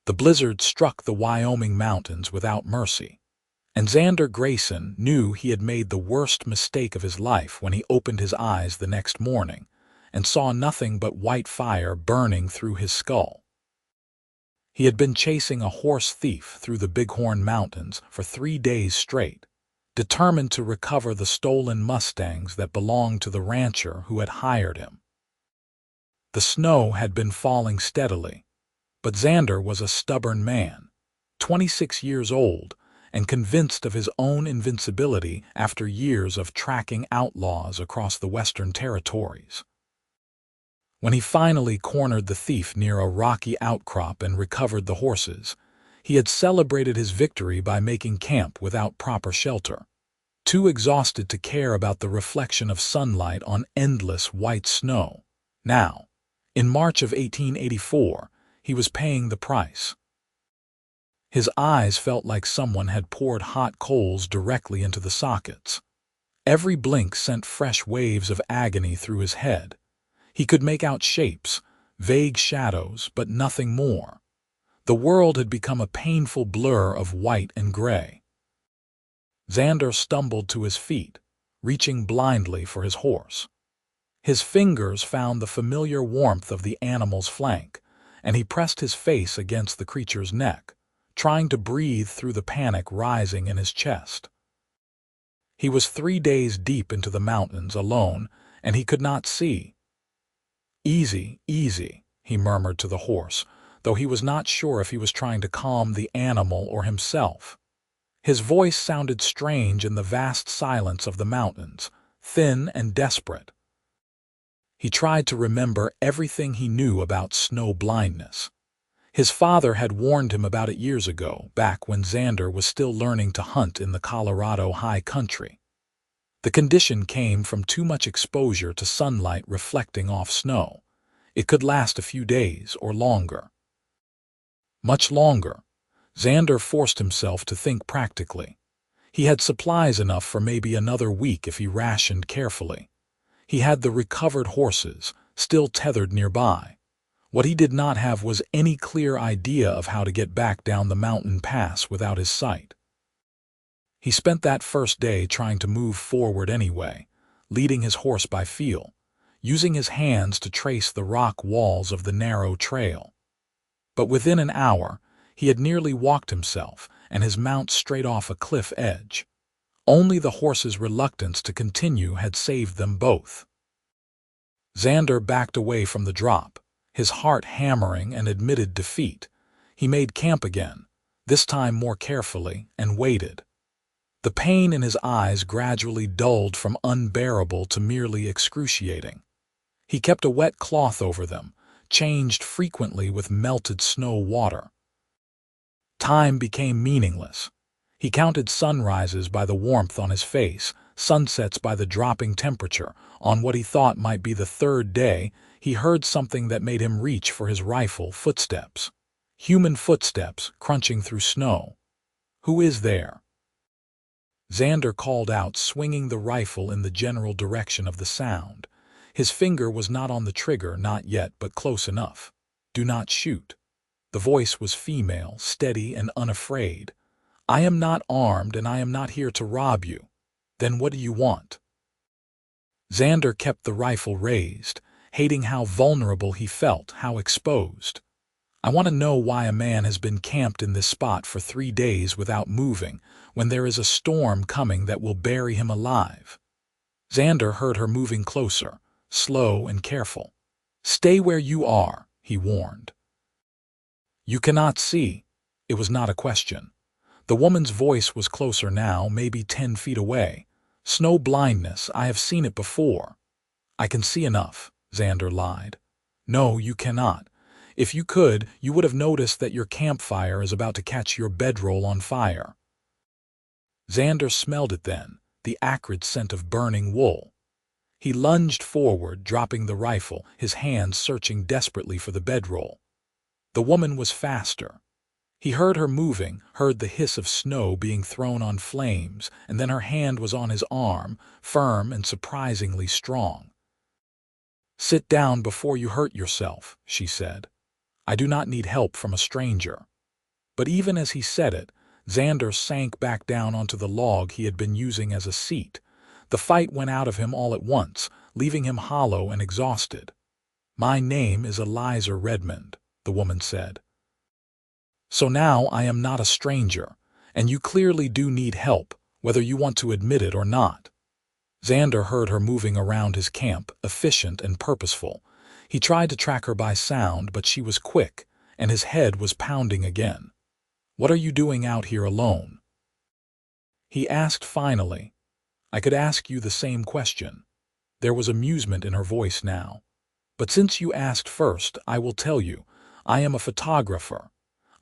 The blizzard struck the Wyoming mountains without mercy, and Xander Grayson knew he had made the worst mistake of his life when he opened his eyes the next morning and saw nothing but white fire burning through his skull. He had been chasing a horse thief through the Bighorn Mountains for 3 days straight, determined to recover the stolen Mustangs that belonged to the rancher who had hired him. The snow had been falling steadily, but Xander was a stubborn man, 26 years old, and convinced of his own invincibility after years of tracking outlaws across the Western Territories. When he finally cornered the thief near a rocky outcrop and recovered the horses, he had celebrated his victory by making camp without proper shelter, too exhausted to care about the reflection of sunlight on endless white snow. Now, in March of 1884, he was paying the price. His eyes felt like someone had poured hot coals directly into the sockets. Every blink sent fresh waves of agony through his head. He could make out shapes, vague shadows, but nothing more. The world had become a painful blur of white and gray. Xander stumbled to his feet, reaching blindly for his horse. His fingers found the familiar warmth of the animal's flank, and he pressed his face against the creature's neck, trying to breathe through the panic rising in his chest. He was 3 days deep into the mountains alone, and he could not see. "Easy, easy," he murmured to the horse, though he was not sure if he was trying to calm the animal or himself. His voice sounded strange in the vast silence of the mountains, thin and desperate. He tried to remember everything he knew about snow blindness. His father had warned him about it years ago, back when Xander was still learning to hunt in the Colorado high country. The condition came from too much exposure to sunlight reflecting off snow. It could last a few days or longer. Much longer. Xander forced himself to think practically. He had supplies enough for maybe another week if he rationed carefully. He had the recovered horses, still tethered nearby. What he did not have was any clear idea of how to get back down the mountain pass without his sight. He spent that first day trying to move forward anyway, leading his horse by feel, using his hands to trace the rock walls of the narrow trail. But within an hour, he had nearly walked himself and his mount straight off a cliff edge. Only the horse's reluctance to continue had saved them both. Xander backed away from the drop, his heart hammering and admitted defeat. He made camp again, this time more carefully, and waited. The pain in his eyes gradually dulled from unbearable to merely excruciating. He kept a wet cloth over them, changed frequently with melted snow water. Time became meaningless. He counted sunrises by the warmth on his face, sunsets by the dropping temperature. On what he thought might be the 3rd day, he heard something that made him reach for his rifle. Footsteps. Human footsteps crunching through snow. "Who is there?" Xander called out, swinging the rifle in the general direction of the sound. His finger was not on the trigger, not yet, but close enough. "Do not shoot." The voice was female, steady and unafraid. "I am not armed and I am not here to rob you." "Then what do you want?" Xander kept the rifle raised, hating how vulnerable he felt, how exposed. "I want to know why a man has been camped in this spot for 3 days without moving, when there is a storm coming that will bury him alive." Xander heard her moving closer, slow and careful. "Stay where you are," he warned. "You cannot see." It was not a question. The woman's voice was closer now, maybe 10 feet away. "Snow blindness, I have seen it before." "I can see enough," Xander lied. "No, you cannot. If you could, you would have noticed that your campfire is about to catch your bedroll on fire." Xander smelled it then, the acrid scent of burning wool. He lunged forward, dropping the rifle, his hands searching desperately for the bedroll. The woman was faster. He heard her moving, heard the hiss of snow being thrown on flames, and then her hand was on his arm, firm and surprisingly strong. "Sit down before you hurt yourself," she said. "I do not need help from a stranger." But even as he said it, Xander sank back down onto the log he had been using as a seat. The fight went out of him all at once, leaving him hollow and exhausted. "My name is Eliza Redmond," the woman said. "So now I am not a stranger, and you clearly do need help, whether you want to admit it or not." Xander heard her moving around his camp, efficient and purposeful. He tried to track her by sound, but she was quick, and his head was pounding again. "What are you doing out here alone?" he asked finally. "I could ask you the same question." There was amusement in her voice now. "But since you asked first, I will tell you. I am a photographer.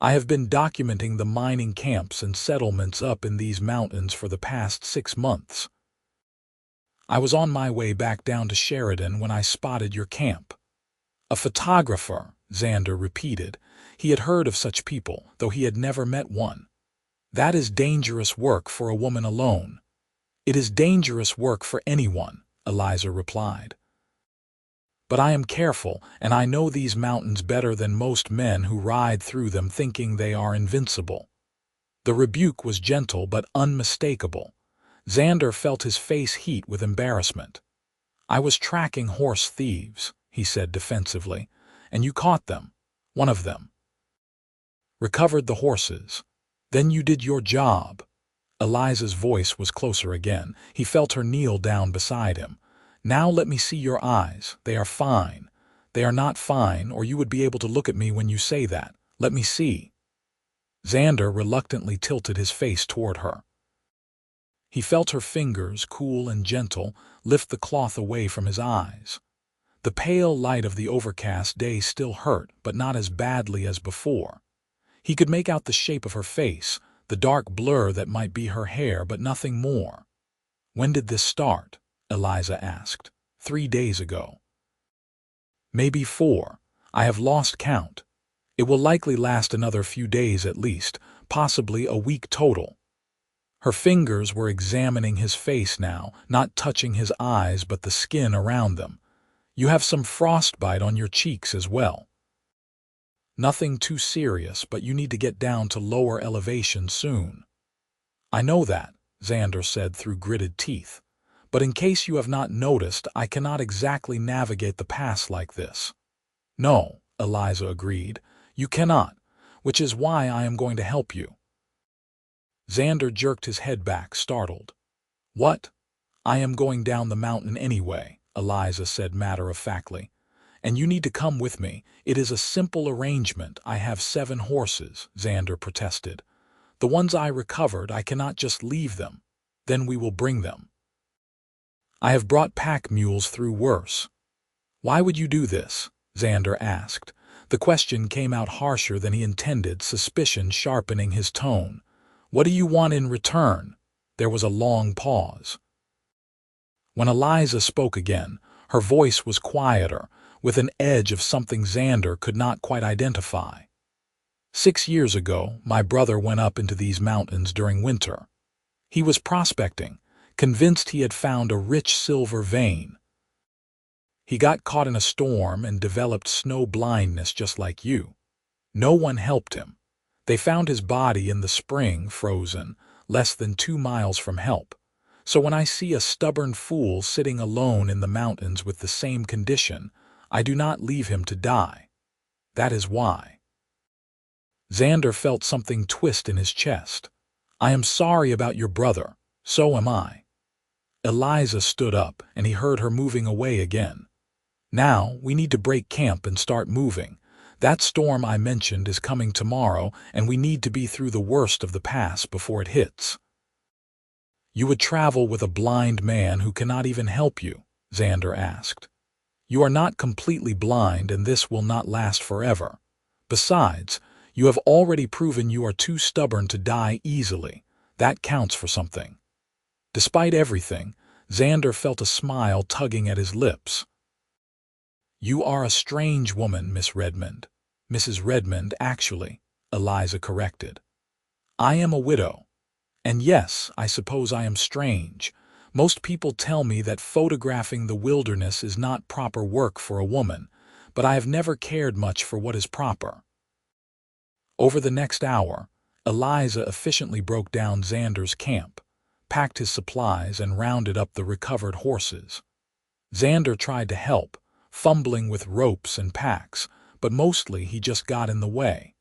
I have been documenting the mining camps and settlements up in these mountains for the past 6 months. I was on my way back down to Sheridan when I spotted your camp." "A photographer," Xander repeated. He had heard of such people, though he had never met one. "That is dangerous work for a woman alone." "It is dangerous work for anyone," Eliza replied. "But I am careful, and I know these mountains better than most men who ride through them thinking they are invincible." The rebuke was gentle but unmistakable. Xander felt his face heat with embarrassment. "I was tracking horse thieves," he said defensively, "and you caught them. One of them. Recovered the horses. Then you did your job." Eliza's voice was closer again. He felt her kneel down beside him. "Now let me see your eyes. They are fine. They are not fine, or you would be able to look at me when you say that. Let me see." Xander reluctantly tilted his face toward her. He felt her fingers, cool and gentle, lift the cloth away from his eyes. The pale light of the overcast day still hurt, but not as badly as before. He could make out the shape of her face, the dark blur that might be her hair, but nothing more. "When did this start?" Eliza asked. "3 days ago. Maybe 4. I have lost count. It will likely last another few days at least, possibly a week total." Her fingers were examining his face now, not touching his eyes but the skin around them. "You have some frostbite on your cheeks as well. Nothing too serious, but you need to get down to lower elevation soon." "I know that," Xander said through gritted teeth. "But in case you have not noticed, I cannot exactly navigate the pass like this." "No," Eliza agreed, "you cannot, which is why I am going to help you." Xander jerked his head back, startled. "What?" "I am going down the mountain anyway," Eliza said matter-of-factly. "And you need to come with me. It is a simple arrangement. I have 7 horses," Xander protested. "The ones I recovered, I cannot just leave them. Then we will bring them. I have brought pack mules through worse." "Why would you do this?" Xander asked. The question came out harsher than he intended, suspicion sharpening his tone. "What do you want in return?" There was a long pause. When Eliza spoke again, her voice was quieter, with an edge of something Xander could not quite identify. "6 years ago, my brother went up into these mountains during winter. He was prospecting, convinced he had found a rich silver vein. He got caught in a storm and developed snow blindness just like you. No one helped him. They found his body in the spring, frozen, less than 2 miles from help. So when I see a stubborn fool sitting alone in the mountains with the same condition, I do not leave him to die. That is why." Xander felt something twist in his chest. "I am sorry about your brother. So am I." Eliza stood up, and he heard her moving away again. "Now, we need to break camp and start moving. That storm I mentioned is coming tomorrow, and we need to be through the worst of the pass before it hits." "You would travel with a blind man who cannot even help you?" Xander asked. "You are not completely blind, and this will not last forever. Besides, you have already proven you are too stubborn to die easily. That counts for something." Despite everything, Xander felt a smile tugging at his lips. "You are a strange woman, Miss Redmond." "Mrs. Redmond, actually," Eliza corrected. "I am a widow. And yes, I suppose I am strange. Most people tell me that photographing the wilderness is not proper work for a woman, but I have never cared much for what is proper." Over the next hour, Eliza efficiently broke down Xander's camp, packed his supplies, and rounded up the recovered horses. Xander tried to help, fumbling with ropes and packs, but mostly he just got in the way.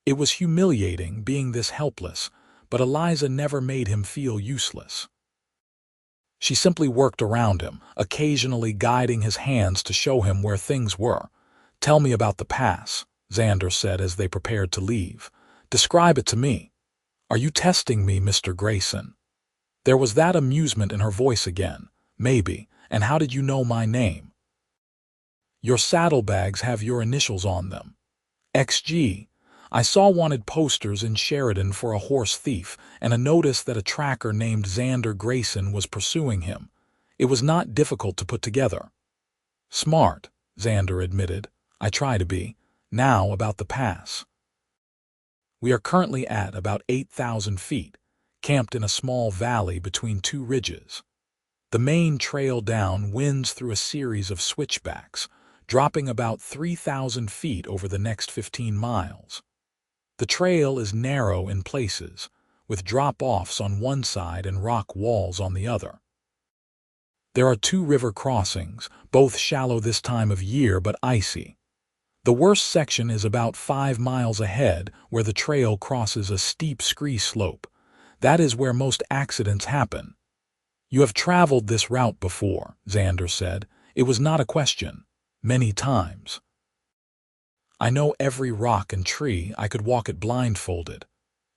It was humiliating being this helpless, but Eliza never made him feel useless. She simply worked around him, occasionally guiding his hands to show him where things were. "Tell me about the pass," Xander said as they prepared to leave. "Describe it to me." "Are you testing me, Mr. Grayson?" There was that amusement in her voice again. "Maybe. And how did you know my name?" "Your saddlebags have your initials on them. XG. I saw wanted posters in Sheridan for a horse thief and a notice that a tracker named Xander Grayson was pursuing him. It was not difficult to put together." "Smart," Xander admitted. "I try to be. Now about the pass." "We are currently at about 8,000 feet, camped in a small valley between two ridges. The main trail down winds through a series of switchbacks, dropping about 3,000 feet over the next 15 miles. The trail is narrow in places, with drop-offs on one side and rock walls on the other. There are 2 river crossings, both shallow this time of year but icy. The worst section is about 5 miles ahead, where the trail crosses a steep scree slope. That is where most accidents happen." "You have traveled this route before," Xander said. "It was not a question. Many times." "I know every rock and tree. I could walk it blindfolded."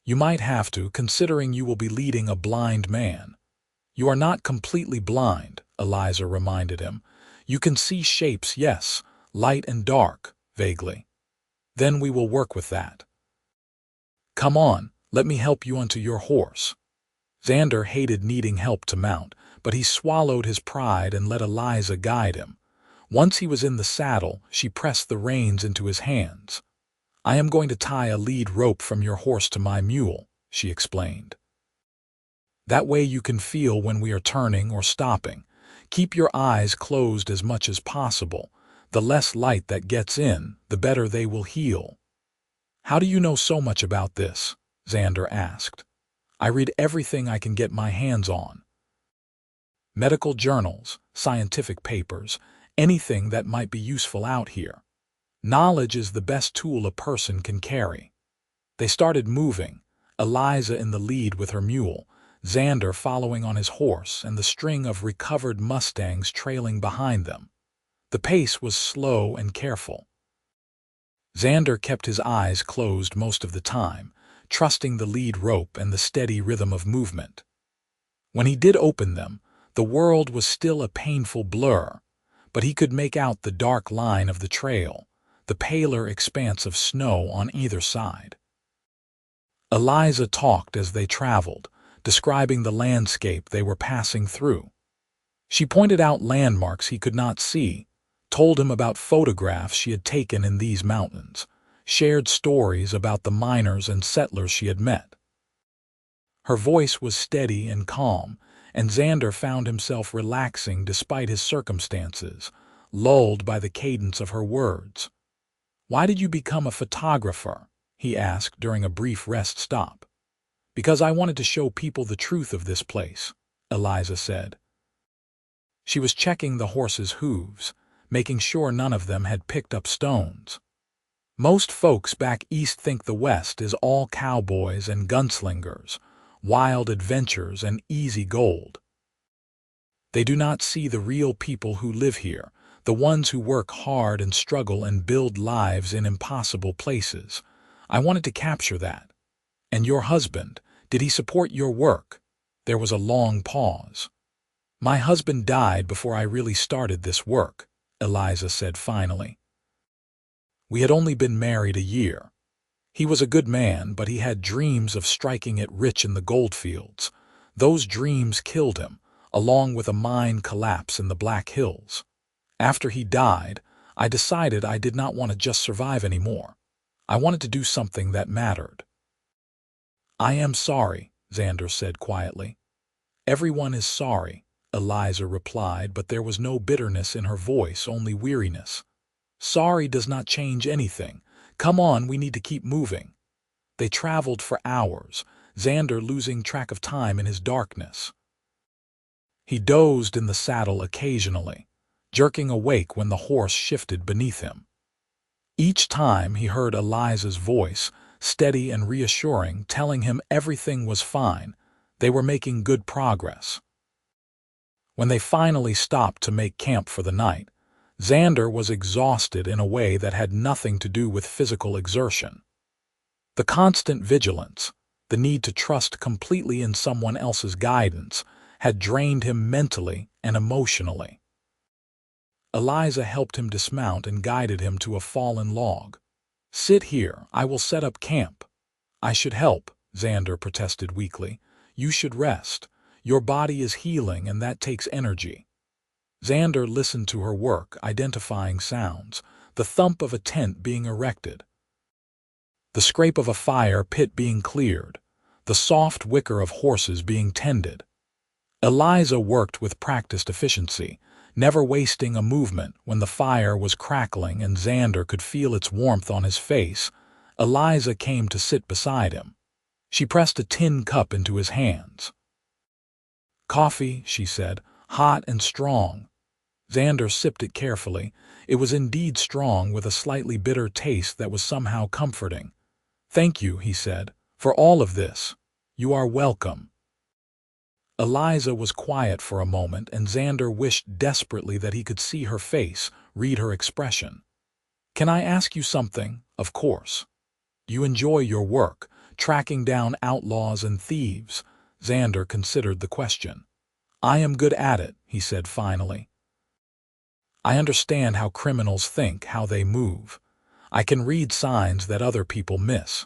"You might have to, considering you will be leading a blind man." "You are not completely blind," Eliza reminded him. "You can see shapes, yes, light and dark, vaguely." "Then we will work with that." "Come on, let me help you onto your horse." Xander hated needing help to mount, but he swallowed his pride and let Eliza guide him. Once he was in the saddle, she pressed the reins into his hands. "I am going to tie a lead rope from your horse to my mule," she explained. "That way you can feel when we are turning or stopping. Keep your eyes closed as much as possible. The less light that gets in, the better they will heal." "How do you know so much about this?" Xander asked. "I read everything I can get my hands on. Medical journals, scientific papers, anything that might be useful out here. Knowledge is the best tool a person can carry." They started moving, Eliza in the lead with her mule, Xander following on his horse, and the string of recovered Mustangs trailing behind them. The pace was slow and careful. Xander kept his eyes closed most of the time, trusting the lead rope and the steady rhythm of movement. When he did open them, the world was still a painful blur, but he could make out the dark line of the trail, the paler expanse of snow on either side. Eliza talked as they traveled, describing the landscape they were passing through. She pointed out landmarks he could not see, told him about photographs she had taken in these mountains, shared stories about the miners and settlers she had met. Her voice was steady and calm, and Xander found himself relaxing despite his circumstances, lulled by the cadence of her words. "Why did you become a photographer?" he asked during a brief rest stop. "Because I wanted to show people the truth of this place," Eliza said. She was checking the horses' hooves, making sure none of them had picked up stones. "Most folks back east think the West is all cowboys and gunslingers, wild adventures and easy gold. They do not see the real people who live here, the ones who work hard and struggle and build lives in impossible places. I wanted to capture that." "And your husband, did he support your work?" There was a long pause. "My husband died before I really started this work," Eliza said finally. "We had only been married a year. He was a good man, but he had dreams of striking it rich in the goldfields. Those dreams killed him, along with a mine collapse in the Black Hills. After he died, I decided I did not want to just survive anymore. I wanted to do something that mattered." "I am sorry," Xander said quietly. "Everyone is sorry," Eliza replied, but there was no bitterness in her voice, only weariness. "Sorry does not change anything. Come on, we need to keep moving." They traveled for hours, Xander losing track of time in his darkness. He dozed in the saddle occasionally, jerking awake when the horse shifted beneath him. Each time he heard Eliza's voice, steady and reassuring, telling him everything was fine. They were making good progress. When they finally stopped to make camp for the night, Xander was exhausted in a way that had nothing to do with physical exertion. The constant vigilance, the need to trust completely in someone else's guidance, had drained him mentally and emotionally. Eliza helped him dismount and guided him to a fallen log. "Sit here, I will set up camp." "I should help," Xander protested weakly. "You should rest. Your body is healing and that takes energy." Xander listened to her work, identifying sounds, the thump of a tent being erected, the scrape of a fire pit being cleared, the soft whicker of horses being tended. Eliza worked with practiced efficiency, never wasting a movement. When the fire was crackling and Xander could feel its warmth on his face, Eliza came to sit beside him. She pressed a tin cup into his hands. "Coffee," she said, "hot and strong." Xander sipped it carefully. It was indeed strong, with a slightly bitter taste that was somehow comforting. "Thank you," he said, "for all of this. You are welcome." Eliza was quiet for a moment, and Xander wished desperately that he could see her face, read her expression. "Can I ask you something?" "Of course." "Do you enjoy your work, tracking down outlaws and thieves?" Xander considered the question. "I am good at it," he said finally. "I understand how criminals think, how they move. I can read signs that other people miss.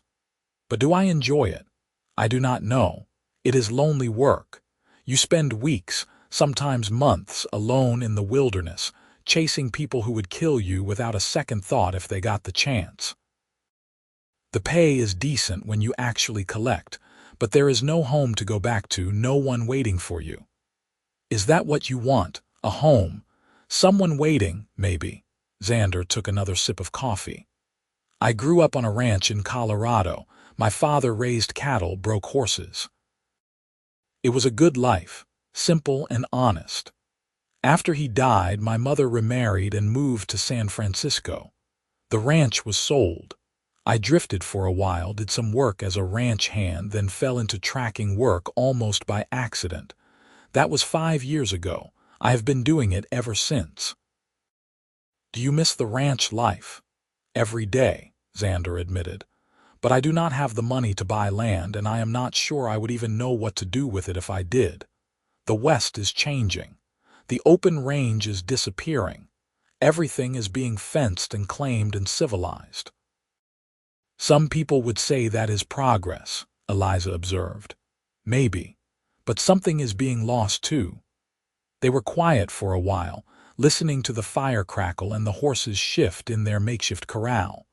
But do I enjoy it? I do not know. It is lonely work. You spend weeks, sometimes months, alone in the wilderness, chasing people who would kill you without a second thought if they got the chance. The pay is decent when you actually collect, but there is no home to go back to, no one waiting for you. Is that what you want? A home? Someone waiting, maybe." Xander took another sip of coffee. "I grew up on a ranch in Colorado. My father raised cattle, broke horses. It was a good life, simple and honest. After he died, my mother remarried and moved to San Francisco. The ranch was sold. I drifted for a while, did some work as a ranch hand, then fell into tracking work almost by accident. That was 5 years ago. I have been doing it ever since." "Do you miss the ranch life?" "Every day," Xander admitted. "But I do not have the money to buy land, and I am not sure I would even know what to do with it if I did. The West is changing. The open range is disappearing. Everything is being fenced and claimed and civilized." "Some people would say that is progress," Eliza observed. "Maybe. But something is being lost too." They were quiet for a while, listening to the fire crackle and the horses shift in their makeshift corral.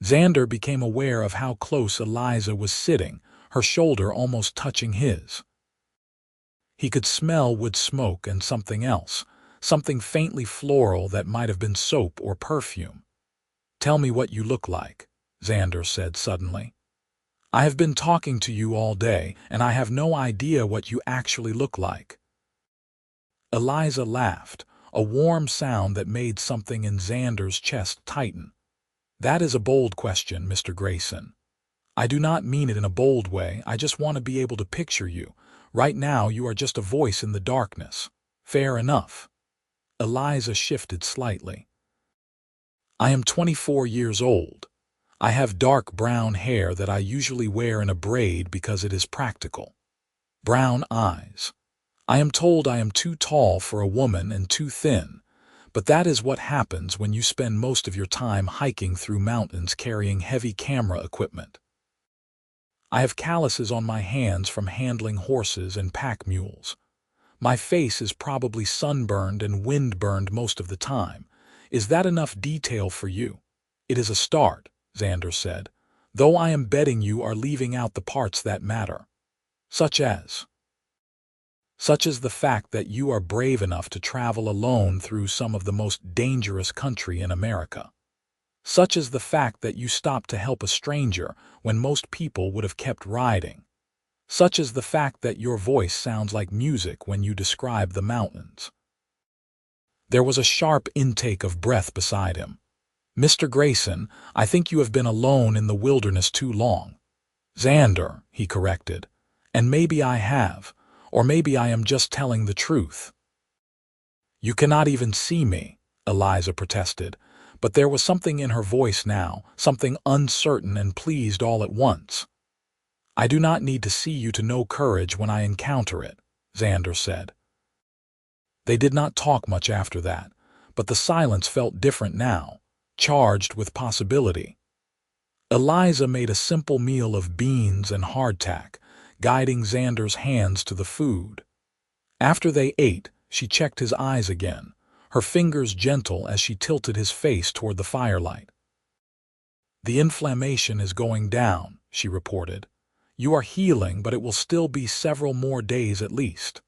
Xander became aware of how close Eliza was sitting, her shoulder almost touching his. He could smell wood smoke and something else, something faintly floral that might have been soap or perfume. "Tell me what you look like," Xander said suddenly. "I have been talking to you all day, and I have no idea what you actually look like." Eliza laughed, a warm sound that made something in Xander's chest tighten. "That is a bold question, Mr. Grayson. I do not mean it in a bold way, I just want to be able to picture you. Right now you are just a voice in the darkness. Fair enough." Eliza shifted slightly. "I am 24 years old. I have dark brown hair that I usually wear in a braid because it is practical. Brown eyes. I am told I am too tall for a woman and too thin, but that is what happens when you spend most of your time hiking through mountains carrying heavy camera equipment. I have calluses on my hands from handling horses and pack mules. My face is probably sunburned and windburned most of the time. Is that enough detail for you?" "It is a start," Xander said, "though I am betting you are leaving out the parts that matter. Such as the fact that you are brave enough to travel alone through some of the most dangerous country in America." such as the fact that you stopped to help a stranger when most people would have kept riding, such as the fact that your voice sounds like music when you describe the mountains. There was a sharp intake of breath beside him. "Mr. Grayson, I think you have been alone in the wilderness too long." "Xander," he corrected. "And maybe I have, or maybe I am just telling the truth." "You cannot even see me," Eliza protested, but there was something in her voice now, something uncertain and pleased all at once. "I do not need to see you to know courage when I encounter it," Xander said. They did not talk much after that, but the silence felt different now, charged with possibility. Eliza made a simple meal of beans and hardtack, guiding Xander's hands to the food. After they ate, she checked his eyes again, her fingers gentle as she tilted his face toward the firelight. "The inflammation is going down," she reported. "You are healing, but it will still be several more days at least."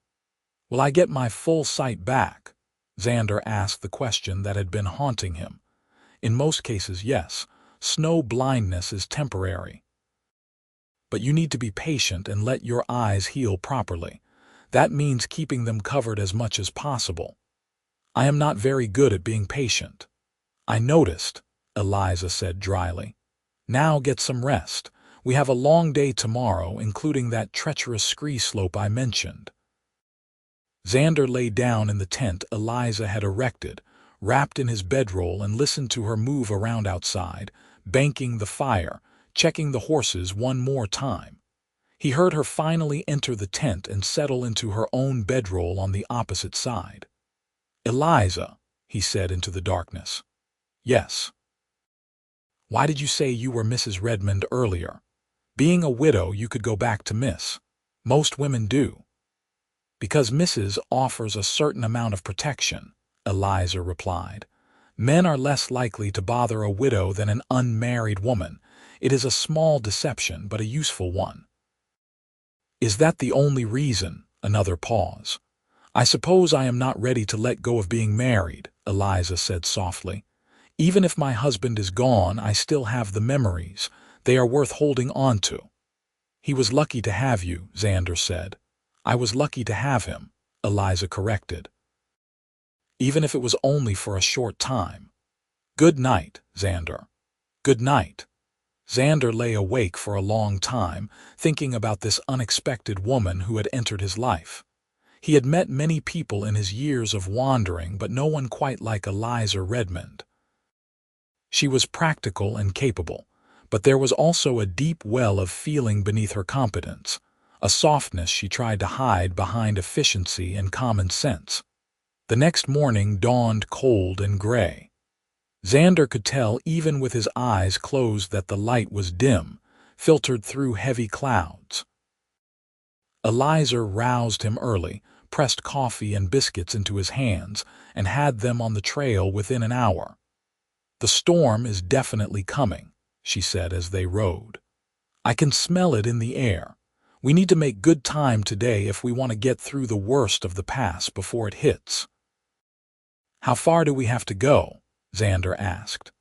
"Will I get my full sight back?" Xander asked the question that had been haunting him. "In most cases, yes. Snow blindness is temporary. But you need to be patient and let your eyes heal properly. That means keeping them covered as much as possible." "I am not very good at being patient." "I noticed," Eliza said dryly. "Now get some rest. We have a long day tomorrow, including that treacherous scree slope I mentioned." Xander lay down in the tent Eliza had erected, wrapped in his bedroll, and listened to her move around outside, banking the fire, checking the horses one more time. He heard her finally enter the tent and settle into her own bedroll on the opposite side. "Eliza," he said into the darkness. "Yes." "Why did you say you were Mrs. Redmond earlier? Being a widow, you could go back to Miss. Most women do." "Because Mrs. offers a certain amount of protection," Eliza replied. "Men are less likely to bother a widow than an unmarried woman. It is a small deception, but a useful one." "Is that the only reason?" Another pause. "I suppose I am not ready to let go of being married," Eliza said softly. "Even if my husband is gone, I still have the memories. They are worth holding on to." "He was lucky to have you," Xander said. "I was lucky to have him," Eliza corrected. "Even if it was only for a short time." "Good night, Xander." "Good night." Xander lay awake for a long time, thinking about this unexpected woman who had entered his life. He had met many people in his years of wandering, but no one quite like Eliza Redmond. She was practical and capable, but there was also a deep well of feeling beneath her competence, a softness she tried to hide behind efficiency and common sense. The next morning dawned cold and gray. Xander could tell even with his eyes closed that the light was dim, filtered through heavy clouds. Eliza roused him early, pressed coffee and biscuits into his hands, and had them on the trail within an hour. "The storm is definitely coming," she said as they rode. "I can smell it in the air. We need to make good time today if we want to get through the worst of the pass before it hits." "How far do we have to go?" Xander asked.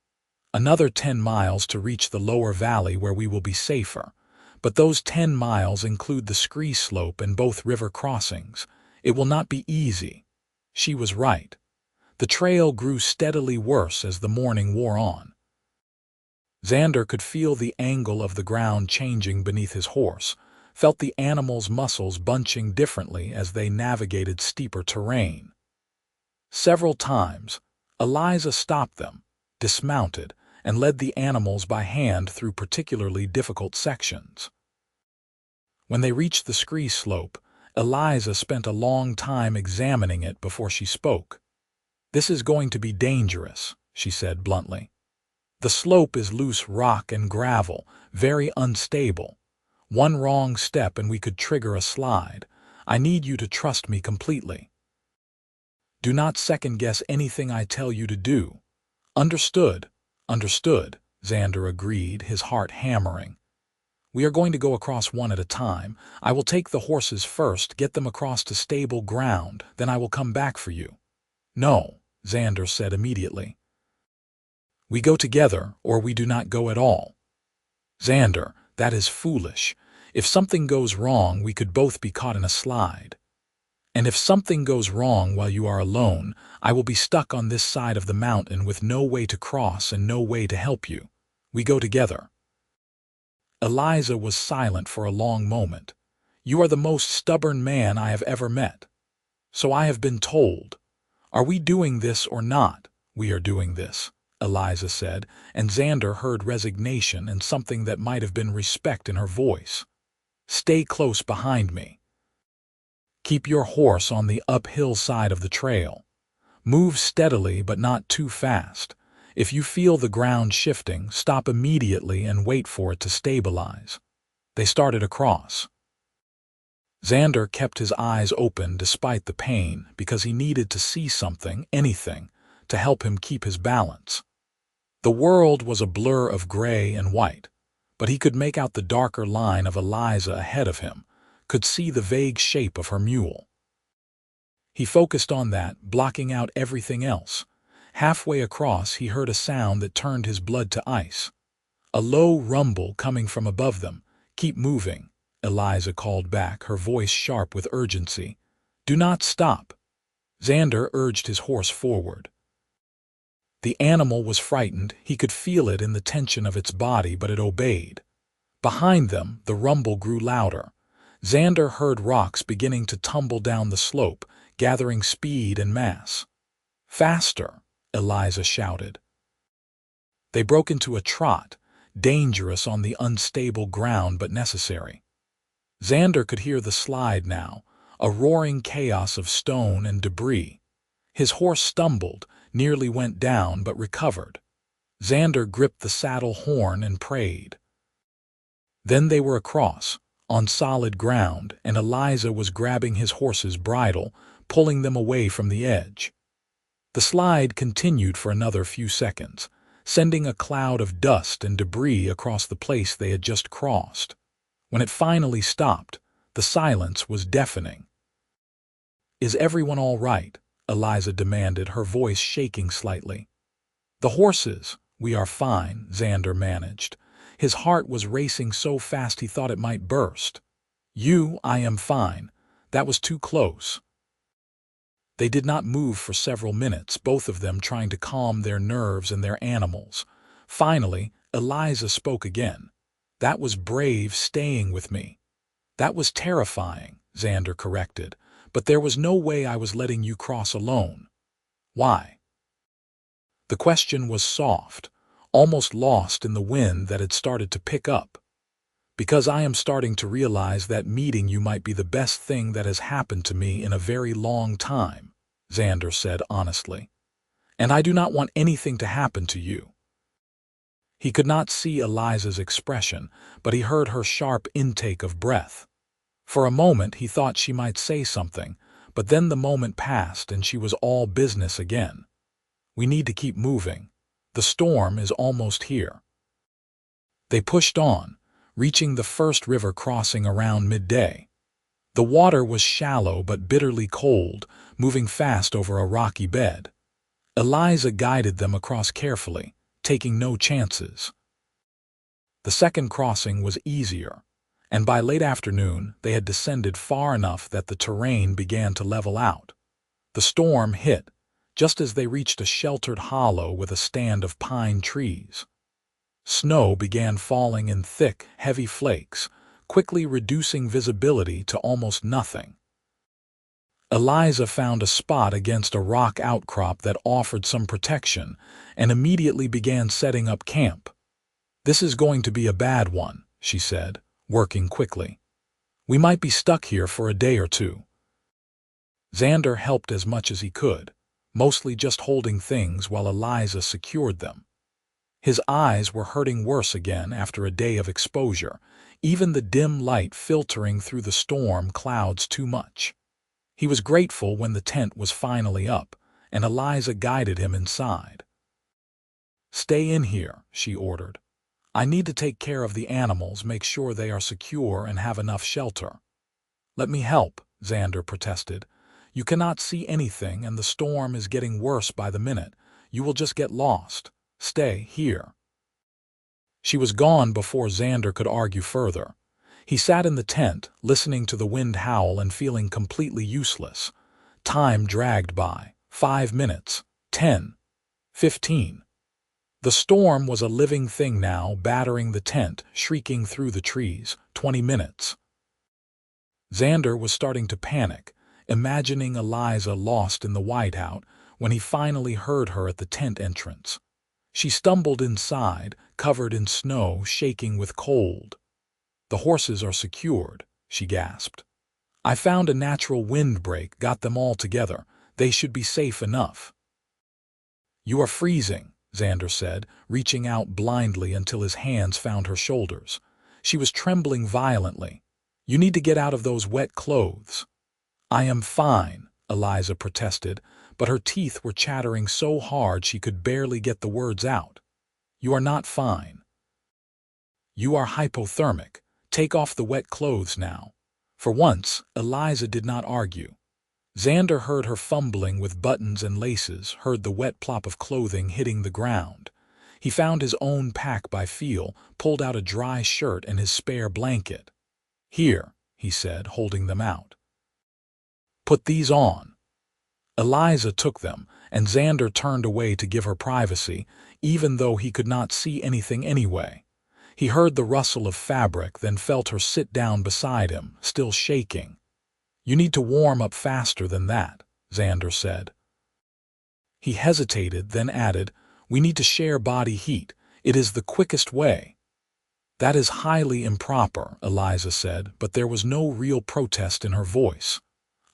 "Another 10 miles to reach the lower valley where we will be safer. But those 10 miles include the scree slope and both river crossings. It will not be easy." She was right. The trail grew steadily worse as the morning wore on. Xander could feel the angle of the ground changing beneath his horse, felt the animal's muscles bunching differently as they navigated steeper terrain. Several times, Eliza stopped them, dismounted, and led the animals by hand through particularly difficult sections. When they reached the scree slope, Eliza spent a long time examining it before she spoke. "This is going to be dangerous," she said bluntly. "The slope is loose rock and gravel, very unstable. One wrong step and we could trigger a slide. I need you to trust me completely. Do not second-guess anything I tell you to do." "Understood, understood," Xander agreed, his heart hammering. "We are going to go across one at a time. I will take the horses first, get them across to stable ground, then I will come back for you." "No," Xander said immediately. We go together, or we do not go at all. Xander, that is foolish. If something goes wrong, we could both be caught in a slide. And if something goes wrong while you are alone, I will be stuck on this side of the mountain with no way to cross and no way to help you. We go together. Eliza was silent for a long moment. You are the most stubborn man I have ever met. So I have been told. Are we doing this or not? We are doing this, Eliza said, and Xander heard resignation and something that might have been respect in her voice. Stay close behind me. Keep your horse on the uphill side of the trail. Move steadily but not too fast. If you feel the ground shifting, stop immediately and wait for it to stabilize. They started across. Xander kept his eyes open despite the pain because he needed to see something, anything, to help him keep his balance. The world was a blur of gray and white, but he could make out the darker line of Eliza ahead of him, could see the vague shape of her mule. He focused on that, blocking out everything else. Halfway across, he heard a sound that turned his blood to ice. A low rumble coming from above them. Keep moving, Eliza called back, her voice sharp with urgency. Do not stop. Xander urged his horse forward. The animal was frightened. He could feel it in the tension of its body, but it obeyed. Behind them, the rumble grew louder. Xander heard rocks beginning to tumble down the slope, gathering speed and mass. Faster, Eliza shouted. They broke into a trot, dangerous on the unstable ground but necessary. Xander could hear the slide now, a roaring chaos of stone and debris. His horse stumbled, nearly went down but recovered. Xander gripped the saddle horn and prayed. Then they were across, on solid ground, and Eliza was grabbing his horse's bridle, pulling them away from the edge. The slide continued for another few seconds, sending a cloud of dust and debris across the place they had just crossed. When it finally stopped, the silence was deafening. Is everyone all right? Eliza demanded, her voice shaking slightly. The horses, we are fine, Xander managed. His heart was racing so fast he thought it might burst. I am fine. That was too close. They did not move for several minutes, both of them trying to calm their nerves and their animals. Finally, Eliza spoke again. That was brave staying with me. That was terrifying, Xander corrected, but there was no way I was letting you cross alone. Why? The question was soft, almost lost in the wind that had started to pick up. Because I am starting to realize that meeting you might be the best thing that has happened to me in a very long time, Xander said honestly. And I do not want anything to happen to you. He could not see Eliza's expression, but he heard her sharp intake of breath. For a moment he thought she might say something, but then the moment passed and she was all business again. We need to keep moving. The storm is almost here. They pushed on, reaching the first river crossing around midday. The water was shallow but bitterly cold, moving fast over a rocky bed. Eliza guided them across carefully, taking no chances. The second crossing was easier, and by late afternoon they had descended far enough that the terrain began to level out. The storm hit, just as they reached a sheltered hollow with a stand of pine trees. Snow began falling in thick, heavy flakes, quickly reducing visibility to almost nothing. Eliza found a spot against a rock outcrop that offered some protection and immediately began setting up camp. This is going to be a bad one, she said, working quickly. We might be stuck here for a day or two. Xander helped as much as he could, mostly just holding things while Eliza secured them. His eyes were hurting worse again after a day of exposure, even the dim light filtering through the storm clouds too much. He was grateful when the tent was finally up, and Eliza guided him inside. Stay in here, she ordered. I need to take care of the animals, make sure they are secure and have enough shelter. Let me help, Xander protested. You cannot see anything and the storm is getting worse by the minute. You will just get lost. Stay here." She was gone before Xander could argue further. He sat in the tent, listening to the wind howl and feeling completely useless. Time dragged by. 5 minutes. 10. 15. The storm was a living thing now, battering the tent, shrieking through the trees. 20 minutes. Xander was starting to panic, imagining Eliza lost in the whiteout, when he finally heard her at the tent entrance. She stumbled inside, covered in snow, shaking with cold. "The horses are secured," she gasped. "I found a natural windbreak, got them all together. They should be safe enough." "You are freezing," Xander said, reaching out blindly until his hands found her shoulders. She was trembling violently. "You need to get out of those wet clothes." "I am fine," Eliza protested, but her teeth were chattering so hard she could barely get the words out. "You are not fine. You are hypothermic. Take off the wet clothes now." For once, Eliza did not argue. Xander heard her fumbling with buttons and laces, heard the wet plop of clothing hitting the ground. He found his own pack by feel, pulled out a dry shirt and his spare blanket. "Here," he said, holding them out. "Put these on." Eliza took them, and Xander turned away to give her privacy, even though he could not see anything anyway. He heard the rustle of fabric, then felt her sit down beside him, still shaking. "You need to warm up faster than that," Xander said. He hesitated, then added, "We need to share body heat. It is the quickest way." "That is highly improper," Eliza said, but there was no real protest in her voice.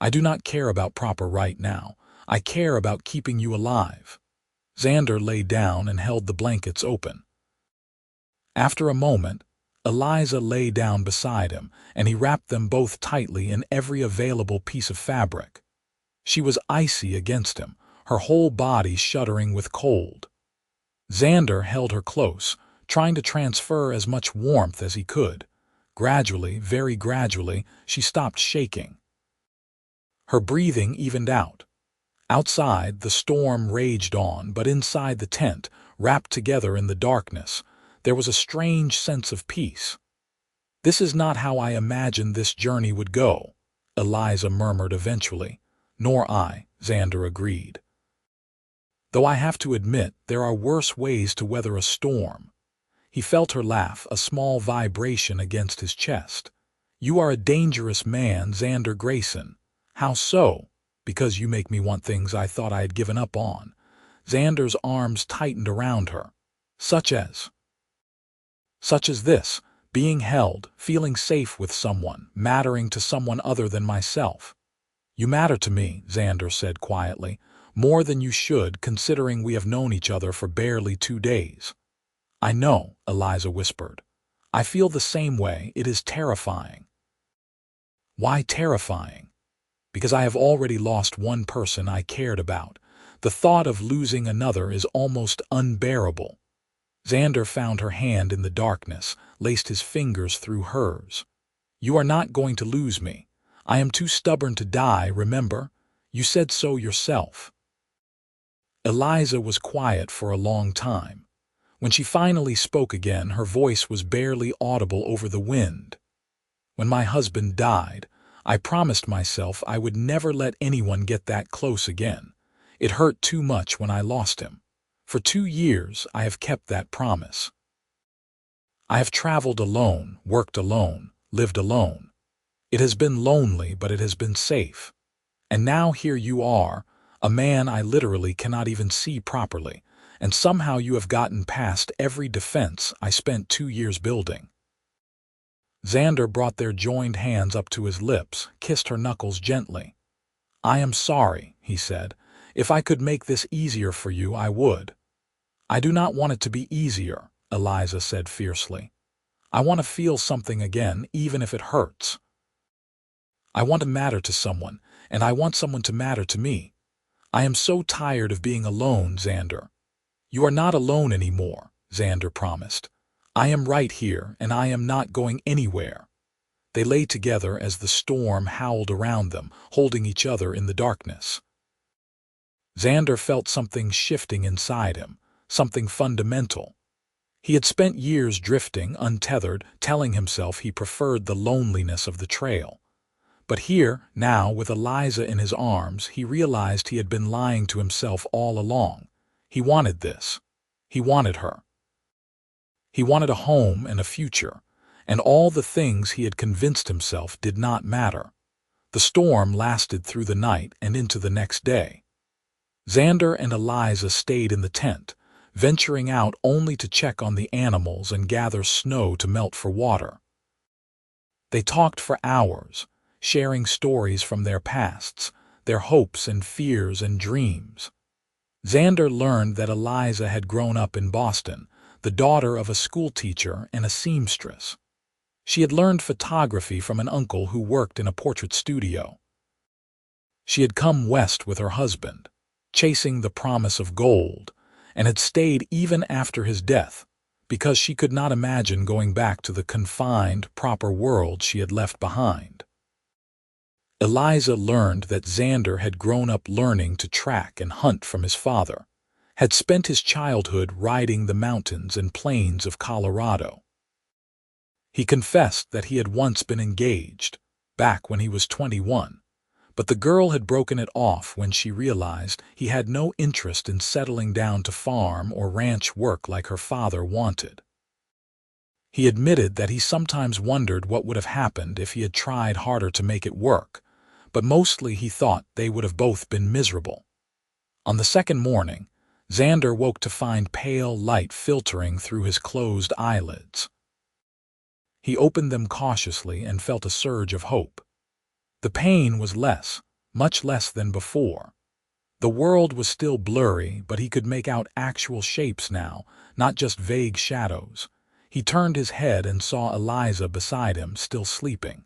"I do not care about proper right now. I care about keeping you alive." Xander lay down and held the blankets open. After a moment, Eliza lay down beside him, and he wrapped them both tightly in every available piece of fabric. She was icy against him, her whole body shuddering with cold. Xander held her close, trying to transfer as much warmth as he could. Gradually, very gradually, she stopped shaking. Her breathing evened out. Outside, the storm raged on, but inside the tent, wrapped together in the darkness, there was a strange sense of peace. "This is not how I imagined this journey would go," Eliza murmured eventually. "Nor I," Xander agreed. "Though I have to admit, there are worse ways to weather a storm." He felt her laugh, a small vibration against his chest. "You are a dangerous man, Xander Grayson." "How so?" "Because you make me want things I thought I had given up on." Xander's arms tightened around her. Such as this, being held, feeling safe with someone, mattering to someone other than myself. "You matter to me," Xander said quietly, "more than you should, considering we have known each other for barely 2 days." "I know," Eliza whispered. "I feel the same way. It is terrifying." "Why terrifying?" "Because I have already lost one person I cared about. The thought of losing another is almost unbearable." Xander found her hand in the darkness, laced his fingers through hers. "You are not going to lose me. I am too stubborn to die, remember? You said so yourself." Eliza was quiet for a long time. When she finally spoke again, her voice was barely audible over the wind. "When my husband died, I promised myself I would never let anyone get that close again. It hurt too much when I lost him. For 2 years, I have kept that promise. I have traveled alone, worked alone, lived alone. It has been lonely, but it has been safe. And now here you are, a man I literally cannot even see properly, and somehow you have gotten past every defense I spent 2 years building." Xander brought their joined hands up to his lips, kissed her knuckles gently. "I am sorry," he said. "If I could make this easier for you, I would." "I do not want it to be easier," Eliza said fiercely. "I want to feel something again, even if it hurts. I want to matter to someone, and I want someone to matter to me. I am so tired of being alone, Xander." "You are not alone anymore," Xander promised. "I am right here, and I am not going anywhere." They lay together as the storm howled around them, holding each other in the darkness. Xander felt something shifting inside him, something fundamental. He had spent years drifting, untethered, telling himself he preferred the loneliness of the trail. But here, now, with Eliza in his arms, he realized he had been lying to himself all along. He wanted this. He wanted her. He wanted a home and a future, and all the things he had convinced himself did not matter. The storm lasted through the night and into the next day. Xander and Eliza stayed in the tent, venturing out only to check on the animals and gather snow to melt for water. They talked for hours, sharing stories from their pasts, their hopes and fears and dreams. Xander learned that Eliza had grown up in Boston, the daughter of a schoolteacher and a seamstress. She had learned photography from an uncle who worked in a portrait studio. She had come west with her husband, chasing the promise of gold, and had stayed even after his death, because she could not imagine going back to the confined, proper world she had left behind. Eliza learned that Xander had grown up learning to track and hunt from his father, had spent his childhood riding the mountains and plains of Colorado. He confessed that he had once been engaged, back when he was 21, but the girl had broken it off when she realized he had no interest in settling down to farm or ranch work like her father wanted. He admitted that he sometimes wondered what would have happened if he had tried harder to make it work, but mostly he thought they would have both been miserable. On the second morning, Xander woke to find pale light filtering through his closed eyelids. He opened them cautiously and felt a surge of hope. The pain was less, much less than before. The world was still blurry, but he could make out actual shapes now, not just vague shadows. He turned his head and saw Eliza beside him, still sleeping.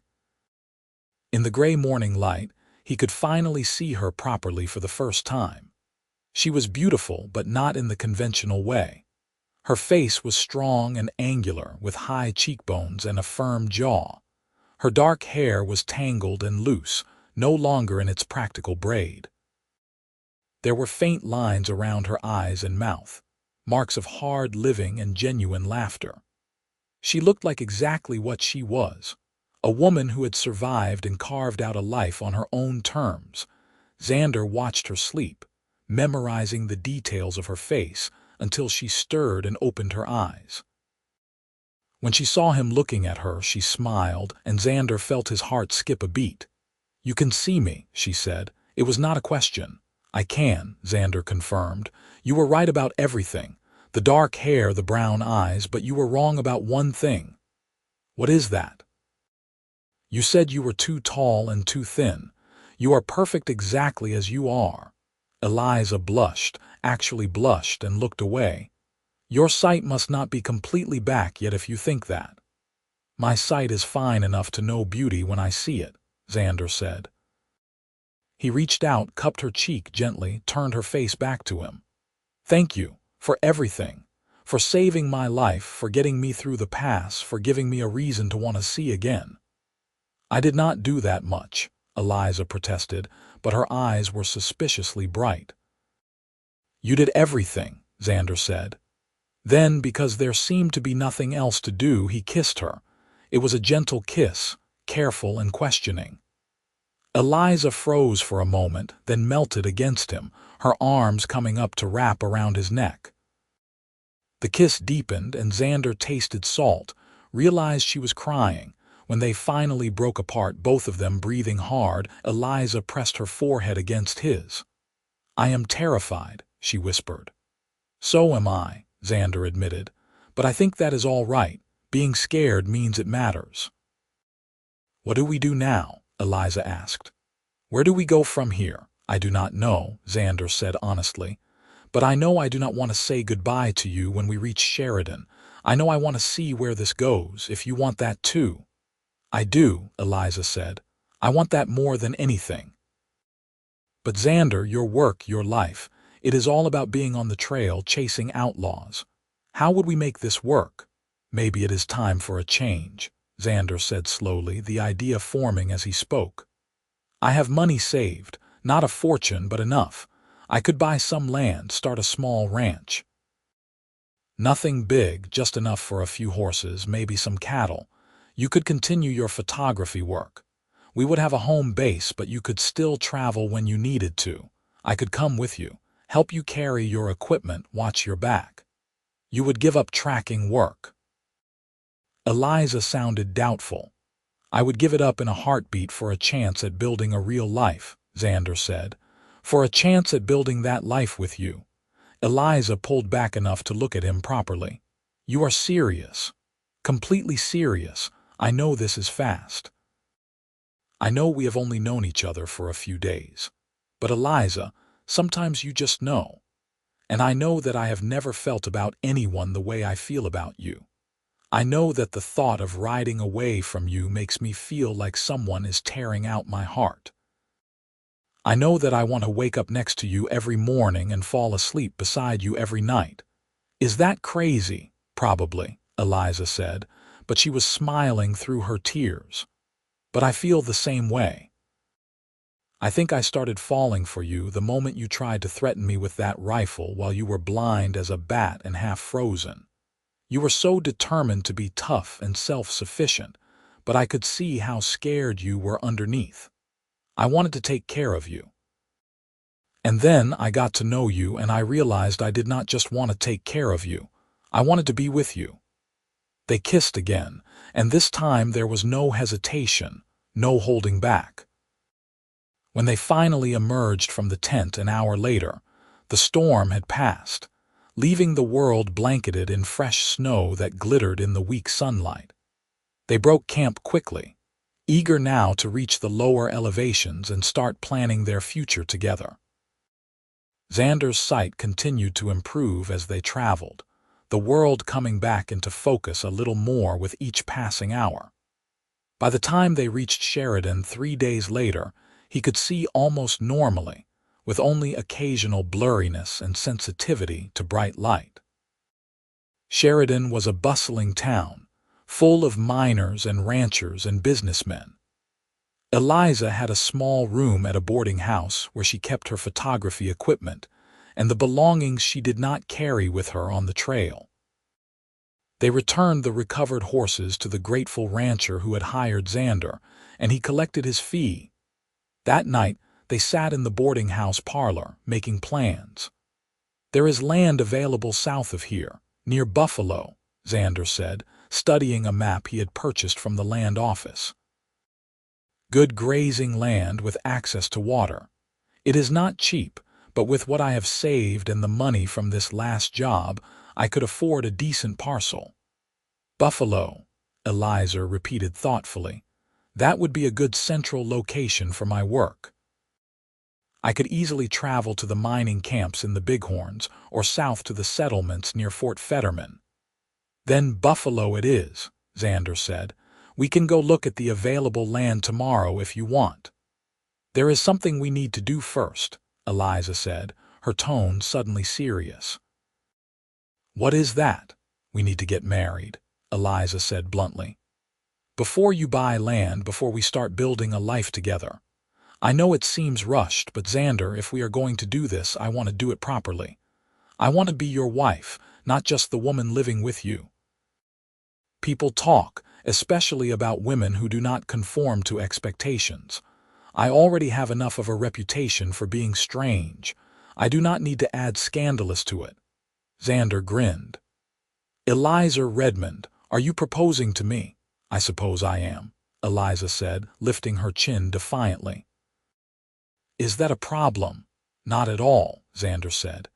In the gray morning light, he could finally see her properly for the first time. She was beautiful, but not in the conventional way. Her face was strong and angular, with high cheekbones and a firm jaw. Her dark hair was tangled and loose, no longer in its practical braid. There were faint lines around her eyes and mouth, marks of hard living and genuine laughter. She looked like exactly what she was, a woman who had survived and carved out a life on her own terms. Xander watched her sleep, memorizing the details of her face until she stirred and opened her eyes. When she saw him looking at her, she smiled, and Xander felt his heart skip a beat. "You can see me," she said. It was not a question. "I can," Xander confirmed. "You were right about everything. The dark hair, the brown eyes, but you were wrong about one thing." "What is that?" "You said you were too tall and too thin. You are perfect exactly as you are." Eliza blushed, actually blushed, and looked away. "Your sight must not be completely back yet if you think that." "My sight is fine enough to know beauty when I see it," Xander said. He reached out, cupped her cheek gently, turned her face back to him. "Thank you, for everything. For saving my life, for getting me through the pass, for giving me a reason to want to see again." "I did not do that much," Eliza protested, but her eyes were suspiciously bright. "You did everything," Xander said. Then, because there seemed to be nothing else to do, he kissed her. It was a gentle kiss, careful and questioning. Eliza froze for a moment, then melted against him, her arms coming up to wrap around his neck. The kiss deepened, and Xander tasted salt, realized she was crying. When they finally broke apart, both of them breathing hard, Eliza pressed her forehead against his. "I am terrified," she whispered. "So am I," Xander admitted. "But I think that is all right. Being scared means it matters." "What do we do now?" Eliza asked. "Where do we go from here?" "I do not know," Xander said honestly. "But I know I do not want to say goodbye to you when we reach Sheridan. I know I want to see where this goes, if you want that too." "I do," Eliza said. "I want that more than anything." "But Xander, your work, your life, it is all about being on the trail, chasing outlaws. How would we make this work?" "Maybe it is time for a change," Xander said slowly, the idea forming as he spoke. "I have money saved, not a fortune, but enough. I could buy some land, start a small ranch." Nothing big, just enough for a few horses, maybe some cattle. You could continue your photography work. We would have a home base, but you could still travel when you needed to. I could come with you, help you carry your equipment, watch your back. You would give up tracking work. Eliza sounded doubtful. I would give it up in a heartbeat for a chance at building a real life, Xander said. For a chance at building that life with you. Eliza pulled back enough to look at him properly. You are serious. Completely serious. I know this is fast. I know we have only known each other for a few days. But Eliza, sometimes you just know. And I know that I have never felt about anyone the way I feel about you. I know that the thought of riding away from you makes me feel like someone is tearing out my heart. I know that I want to wake up next to you every morning and fall asleep beside you every night. Is that crazy? Probably, Eliza said, but she was smiling through her tears. But I feel the same way. I think I started falling for you the moment you tried to threaten me with that rifle while you were blind as a bat and half frozen. You were so determined to be tough and self-sufficient, but I could see how scared you were underneath. I wanted to take care of you. And then I got to know you and I realized I did not just want to take care of you. I wanted to be with you. They kissed again, and this time there was no hesitation, no holding back. When they finally emerged from the tent an hour later, the storm had passed, leaving the world blanketed in fresh snow that glittered in the weak sunlight. They broke camp quickly, eager now to reach the lower elevations and start planning their future together. Xander's sight continued to improve as they traveled, the world coming back into focus a little more with each passing hour. By the time they reached Sheridan 3 days later, he could see almost normally, with only occasional blurriness and sensitivity to bright light. Sheridan was a bustling town, full of miners and ranchers and businessmen. Eliza had a small room at a boarding house where she kept her photography equipment and the belongings she did not carry with her on the trail. They returned the recovered horses to the grateful rancher who had hired Xander, and he collected his fee. That night, they sat in the boarding house parlor, making plans. There is land available south of here, near Buffalo, Xander said, studying a map he had purchased from the land office. Good grazing land with access to water. It is not cheap, but with what I have saved and the money from this last job, I could afford a decent parcel. Buffalo, Eliza repeated thoughtfully. That would be a good central location for my work. I could easily travel to the mining camps in the Bighorns or south to the settlements near Fort Fetterman. Then Buffalo it is, Xander said. We can go look at the available land tomorrow if you want. There is something we need to do first, Eliza said, her tone suddenly serious. What is that? We need to get married, Eliza said bluntly. Before you buy land, before we start building a life together. I know it seems rushed, but Xander, if we are going to do this, I want to do it properly. I want to be your wife, not just the woman living with you. People talk, especially about women who do not conform to expectations. I already have enough of a reputation for being strange. I do not need to add scandalous to it. Xander grinned. Eliza Redmond, are you proposing to me? I suppose I am, Eliza said, lifting her chin defiantly. Is that a problem? Not at all, Xander said.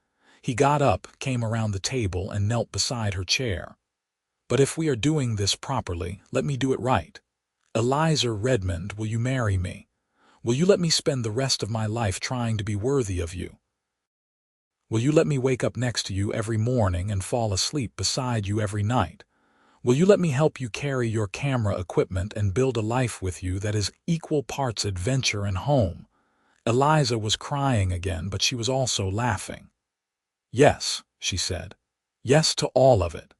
He got up, came around the table, and knelt beside her chair. But if we are doing this properly, let me do it right. Eliza Redmond, will you marry me? Will you let me spend the rest of my life trying to be worthy of you? Will you let me wake up next to you every morning and fall asleep beside you every night? Will you let me help you carry your camera equipment and build a life with you that is equal parts adventure and home? Eliza was crying again, but she was also laughing. Yes, she said. Yes to all of it.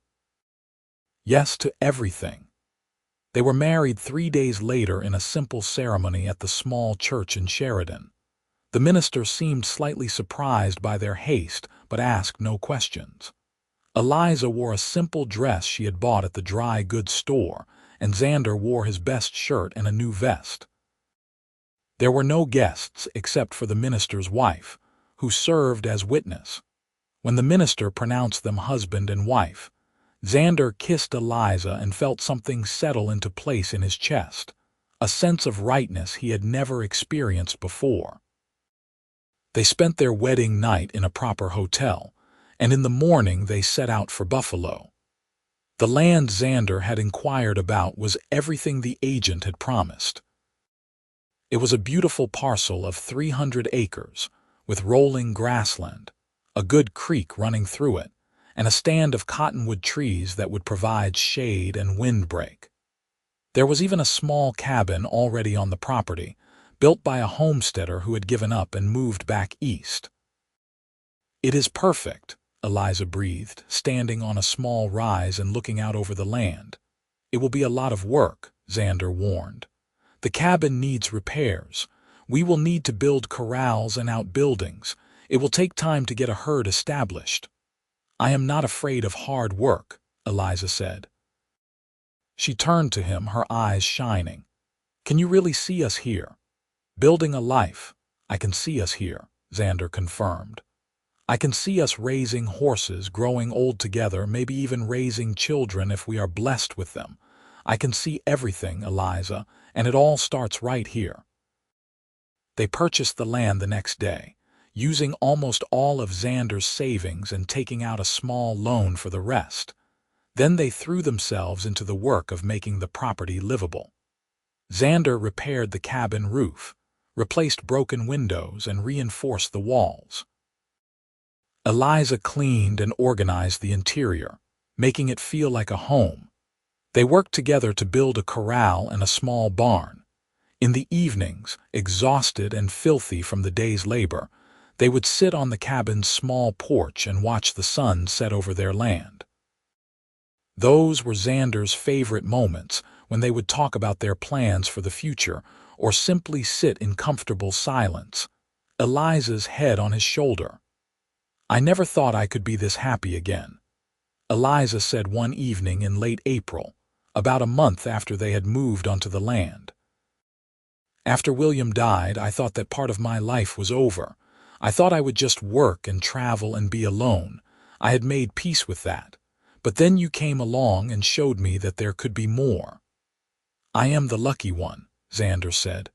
Yes to everything. They were married 3 days later in a simple ceremony at the small church in Sheridan. The minister seemed slightly surprised by their haste, but asked no questions. Eliza wore a simple dress she had bought at the dry goods store, and Xander wore his best shirt and a new vest. There were no guests except for the minister's wife, who served as witness. When the minister pronounced them husband and wife, Xander kissed Eliza and felt something settle into place in his chest, a sense of rightness he had never experienced before. They spent their wedding night in a proper hotel, and in the morning they set out for Buffalo. The land Xander had inquired about was everything the agent had promised. It was a beautiful parcel of 300 acres, with rolling grassland, a good creek running through it, and a stand of cottonwood trees that would provide shade and windbreak. There was even a small cabin already on the property, built by a homesteader who had given up and moved back east. "It is perfect," Eliza breathed, standing on a small rise and looking out over the land. "It will be a lot of work," Xander warned. "The cabin needs repairs. We will need to build corrals and outbuildings. It will take time to get a herd established." "I am not afraid of hard work," Eliza said. She turned to him, her eyes shining. "Can you really see us here?" "Building a life. I can see us here," Xander confirmed. "I can see us raising horses, growing old together, maybe even raising children if we are blessed with them. I can see everything, Eliza, and it all starts right here." They purchased the land the next day, using almost all of Xander's savings and taking out a small loan for the rest. Then they threw themselves into the work of making the property livable. Xander repaired the cabin roof, replaced broken windows, and reinforced the walls. Eliza cleaned and organized the interior, making it feel like a home. They worked together to build a corral and a small barn. In the evenings, exhausted and filthy from the day's labor, they would sit on the cabin's small porch and watch the sun set over their land. Those were Xander's favorite moments, when they would talk about their plans for the future or simply sit in comfortable silence, Eliza's head on his shoulder. "I never thought I could be this happy again," Eliza said one evening in late April, about a month after they had moved onto the land. "After William died, I thought that part of my life was over. I thought I would just work and travel and be alone. I had made peace with that. But then you came along and showed me that there could be more." "I am the lucky one," Xander said.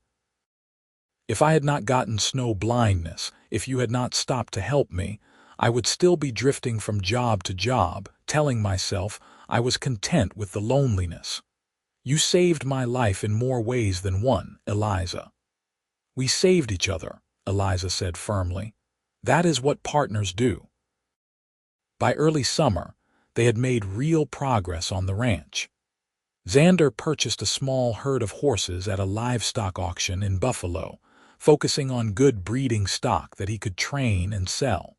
"If I had not gotten snow blindness, if you had not stopped to help me, I would still be drifting from job to job, telling myself I was content with the loneliness. You saved my life in more ways than one, Eliza." "We saved each other," Eliza said firmly. "That is what partners do." By early summer, they had made real progress on the ranch. Xander purchased a small herd of horses at a livestock auction in Buffalo, focusing on good breeding stock that he could train and sell.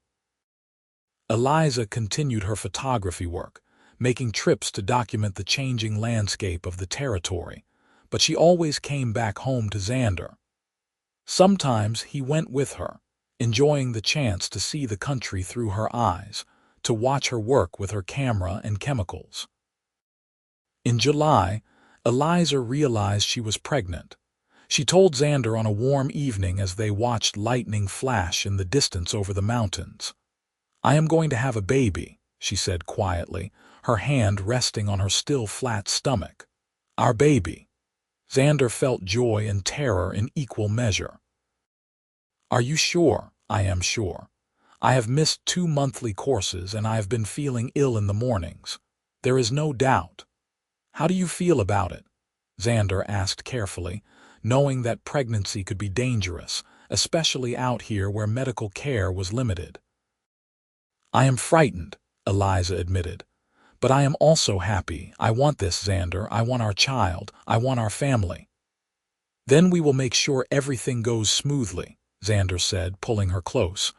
Eliza continued her photography work, making trips to document the changing landscape of the territory, but she always came back home to Xander. Sometimes he went with her, enjoying the chance to see the country through her eyes, to watch her work with her camera and chemicals. In July, Eliza realized she was pregnant. She told Xander on a warm evening as they watched lightning flash in the distance over the mountains. "I am going to have a baby," she said quietly, her hand resting on her still flat stomach. "Our baby." Xander felt joy and terror in equal measure. "Are you sure?" "I am sure. I have missed 2 monthly courses and I have been feeling ill in the mornings. There is no doubt." "How do you feel about it?" Xander asked carefully, knowing that pregnancy could be dangerous, especially out here where medical care was limited. "I am frightened," Eliza admitted. "But I am also happy. I want this, Xander. I want our child. I want our family." "Then we will make sure everything goes smoothly," Xander said, pulling her close.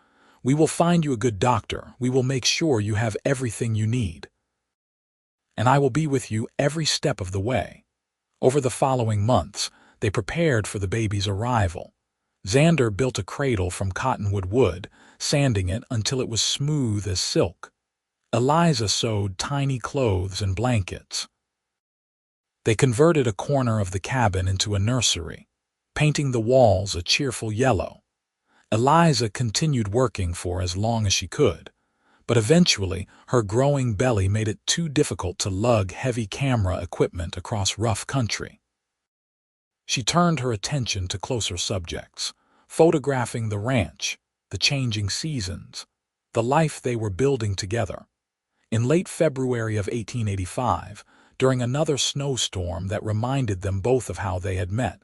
"We will find you a good doctor. We will make sure you have everything you need. And I will be with you every step of the way." Over the following months, they prepared for the baby's arrival. Xander built a cradle from cottonwood wood, sanding it until it was smooth as silk. Eliza sewed tiny clothes and blankets. They converted a corner of the cabin into a nursery, painting the walls a cheerful yellow. Eliza continued working for as long as she could, but eventually her growing belly made it too difficult to lug heavy camera equipment across rough country. She turned her attention to closer subjects, photographing the ranch, the changing seasons, the life they were building together. In late February of 1885, during another snowstorm that reminded them both of how they had met,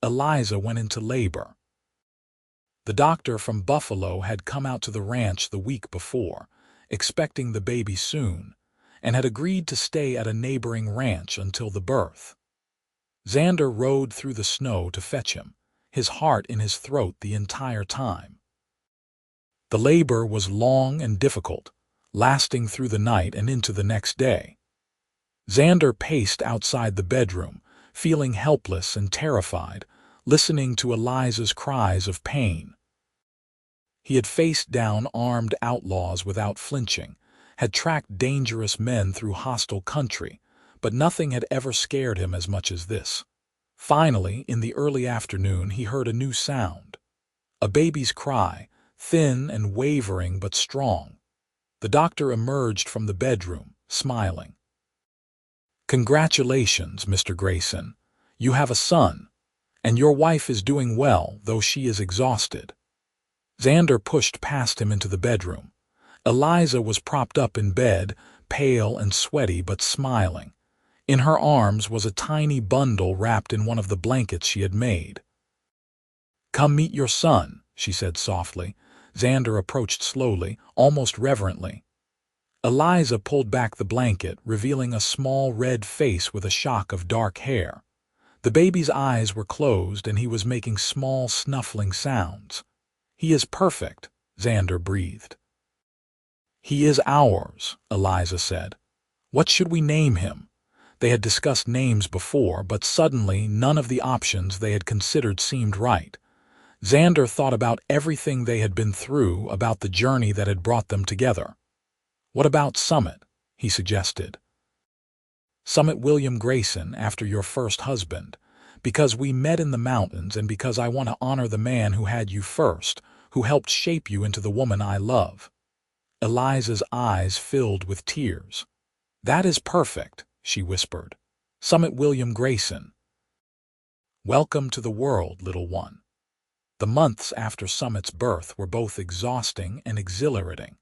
Eliza went into labor. The doctor from Buffalo had come out to the ranch the week before, expecting the baby soon, and had agreed to stay at a neighboring ranch until the birth. Xander rode through the snow to fetch him, his heart in his throat the entire time. The labor was long and difficult, lasting through the night and into the next day. Xander paced outside the bedroom, feeling helpless and terrified, listening to Eliza's cries of pain. He had faced down armed outlaws without flinching, had tracked dangerous men through hostile country, but nothing had ever scared him as much as this. Finally, in the early afternoon, he heard a new sound. A baby's cry, thin and wavering but strong. The doctor emerged from the bedroom, smiling. "Congratulations, Mr. Grayson. You have a son, and your wife is doing well, though she is exhausted." Xander pushed past him into the bedroom. Eliza was propped up in bed, pale and sweaty but smiling. In her arms was a tiny bundle wrapped in one of the blankets she had made. "Come meet your son," she said softly. Xander approached slowly, almost reverently. Eliza pulled back the blanket, revealing a small red face with a shock of dark hair. The baby's eyes were closed and he was making small snuffling sounds. "He is perfect," Xander breathed. "He is ours," Eliza said. "What should we name him?" They had discussed names before, but suddenly none of the options they had considered seemed right. Xander thought about everything they had been through, about the journey that had brought them together. "What about Summit?" he suggested. "Summit William Grayson, after your first husband. Because we met in the mountains and because I want to honor the man who had you first, who helped shape you into the woman I love." Eliza's eyes filled with tears. "That is perfect," she whispered. "Summit William Grayson. Welcome to the world, little one." The months after Summit's birth were both exhausting and exhilarating.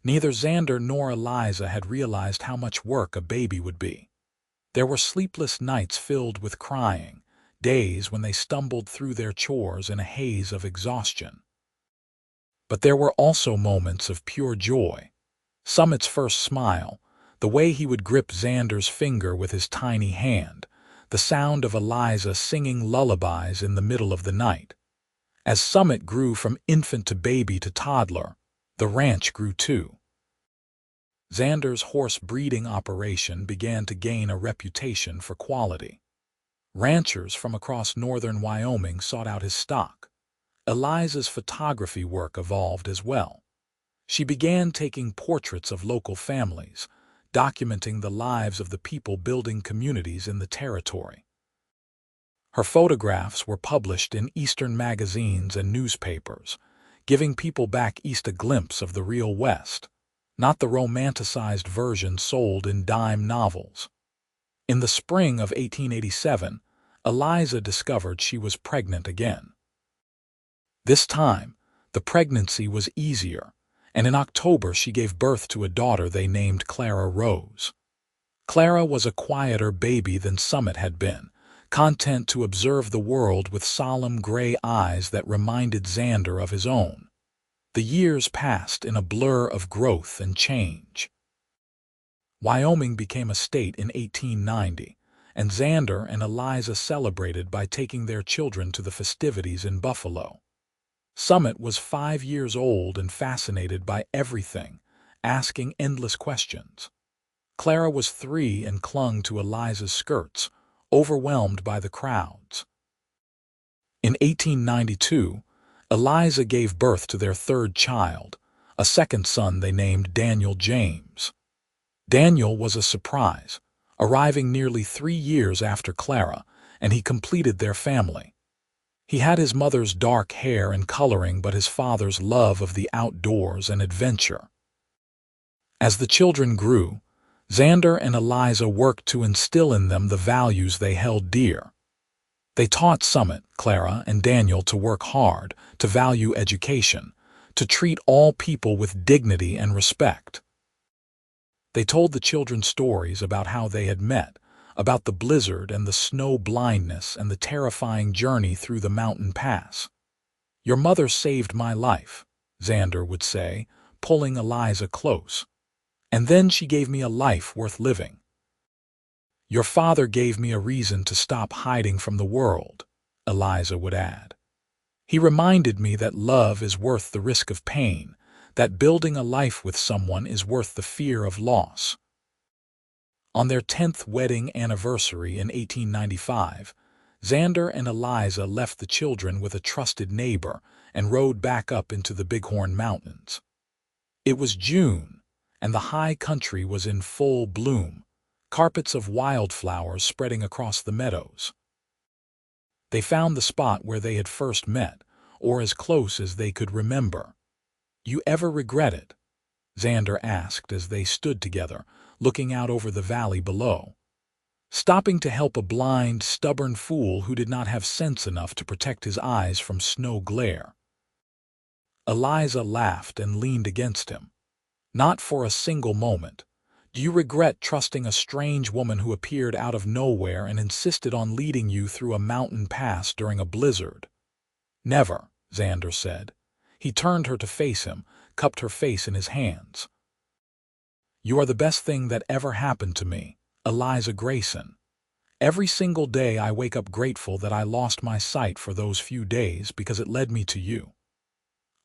Neither Xander nor Eliza had realized how much work a baby would be. There were sleepless nights filled with crying, days when they stumbled through their chores in a haze of exhaustion. But there were also moments of pure joy. Summit's first smile, the way he would grip Xander's finger with his tiny hand, the sound of Eliza singing lullabies in the middle of the night. As Summit grew from infant to baby to toddler, the ranch grew too. Xander's horse breeding operation began to gain a reputation for quality. Ranchers from across northern Wyoming sought out his stock. Eliza's photography work evolved as well. She began taking portraits of local families, documenting the lives of the people building communities in the territory. Her photographs were published in Eastern magazines and newspapers, giving people back east a glimpse of the real West, not the romanticized version sold in dime novels. In the spring of 1887, Eliza discovered she was pregnant again. This time, the pregnancy was easier, and in October she gave birth to a daughter they named Clara Rose. Clara was a quieter baby than Summit had been, content to observe the world with solemn gray eyes that reminded Xander of his own. The years passed in a blur of growth and change. Wyoming became a state in 1890, and Xander and Eliza celebrated by taking their children to the festivities in Buffalo. Summit was 5 years old and fascinated by everything, asking endless questions. Clara was 3 and clung to Eliza's skirts, overwhelmed by the crowds. In 1892, Eliza gave birth to their third child, a second son they named Daniel James. Daniel was a surprise, arriving nearly 3 years after Clara, and he completed their family. He had his mother's dark hair and coloring, but his father's love of the outdoors and adventure. As the children grew, Xander and Eliza worked to instill in them the values they held dear. They taught Summit, Clara, and Daniel to work hard, to value education, to treat all people with dignity and respect. They told the children stories about how they had met, about the blizzard and the snow blindness and the terrifying journey through the mountain pass. "Your mother saved my life," Xander would say, pulling Eliza close. "And then she gave me a life worth living. Your father gave me a reason to stop hiding from the world," Eliza would add. "He reminded me that love is worth the risk of pain, that building a life with someone is worth the fear of loss." On their 10th wedding anniversary in 1895, Xander and Eliza left the children with a trusted neighbor and rode back up into the Bighorn Mountains. It was June, and the high country was in full bloom, carpets of wildflowers spreading across the meadows. They found the spot where they had first met, or as close as they could remember. "You ever regret it?" Xander asked as they stood together, looking out over the valley below. "Stopping to help a blind, stubborn fool who did not have sense enough to protect his eyes from snow glare." Eliza laughed and leaned against him. "Not for a single moment. Do you regret trusting a strange woman who appeared out of nowhere and insisted on leading you through a mountain pass during a blizzard?" "Never," Xander said. He turned her to face him, cupped her face in his hands. "You are the best thing that ever happened to me, Eliza Grayson. Every single day I wake up grateful that I lost my sight for those few days because it led me to you."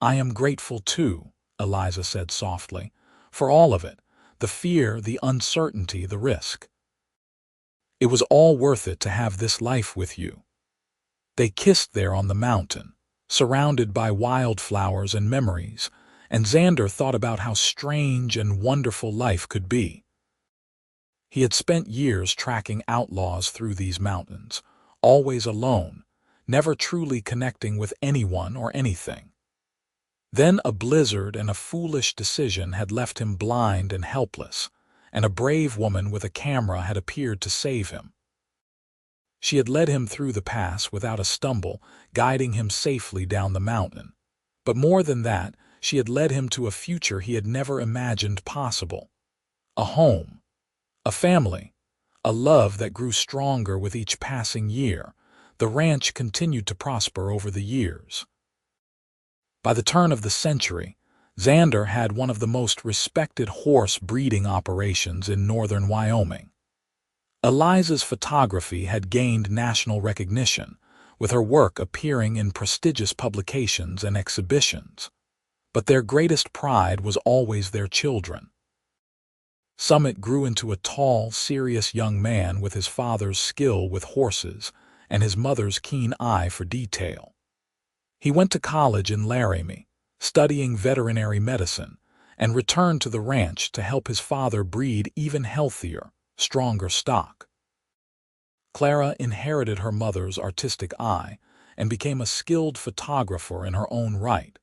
"I am grateful too," Eliza said softly, "for all of it, the fear, the uncertainty, the risk. It was all worth it to have this life with you." They kissed there on the mountain, surrounded by wildflowers and memories, and Xander thought about how strange and wonderful life could be. He had spent years tracking outlaws through these mountains, always alone, never truly connecting with anyone or anything. Then a blizzard and a foolish decision had left him blind and helpless, and a brave woman with a camera had appeared to save him. She had led him through the pass without a stumble, guiding him safely down the mountain. But more than that, she had led him to a future he had never imagined possible. A home, a family, a love that grew stronger with each passing year. The ranch continued to prosper over the years. By the turn of the century, Xander had one of the most respected horse breeding operations in northern Wyoming. Eliza's photography had gained national recognition, with her work appearing in prestigious publications and exhibitions. But their greatest pride was always their children. Summit grew into a tall, serious young man with his father's skill with horses and his mother's keen eye for detail. He went to college in Laramie, studying veterinary medicine, and returned to the ranch to help his father breed even healthier, stronger stock. Clara inherited her mother's artistic eye and became a skilled photographer in her own right,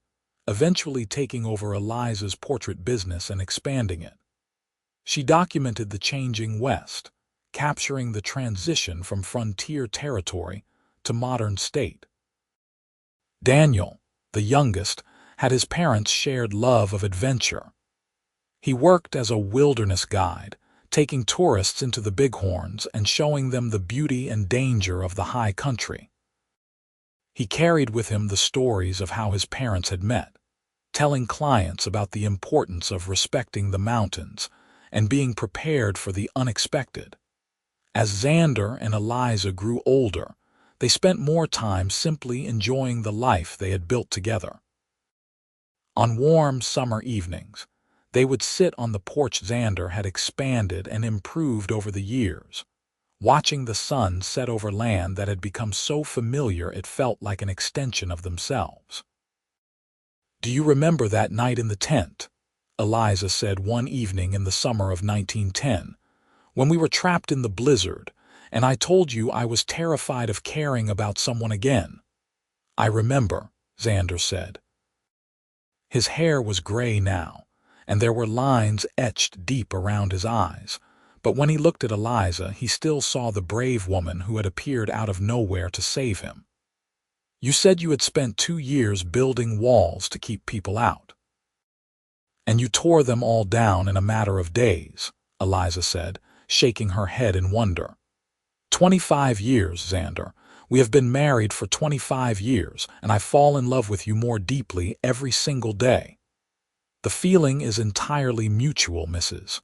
eventually taking over Eliza's portrait business and expanding it. She documented the changing West, capturing the transition from frontier territory to modern state. Daniel, the youngest, had his parents' shared love of adventure. He worked as a wilderness guide, taking tourists into the Bighorns and showing them the beauty and danger of the high country. He carried with him the stories of how his parents had met, telling clients about the importance of respecting the mountains and being prepared for the unexpected. As Xander and Eliza grew older, they spent more time simply enjoying the life they had built together. On warm summer evenings, they would sit on the porch Xander had expanded and improved over the years, watching the sun set over land that had become so familiar it felt like an extension of themselves. "Do you remember that night in the tent?" Eliza said one evening in the summer of 1910, when we were trapped in the blizzard, and I told you I was terrified of caring about someone again. I remember, Xander said. His hair was gray now, and there were lines etched deep around his eyes, but when he looked at Eliza, he still saw the brave woman who had appeared out of nowhere to save him. You said you had spent 2 years building walls to keep people out. And you tore them all down in a matter of days, Eliza said, shaking her head in wonder. 25 years, Xander. We have been married for 25 years, and I fall in love with you more deeply every single day. The feeling is entirely mutual, Mrs.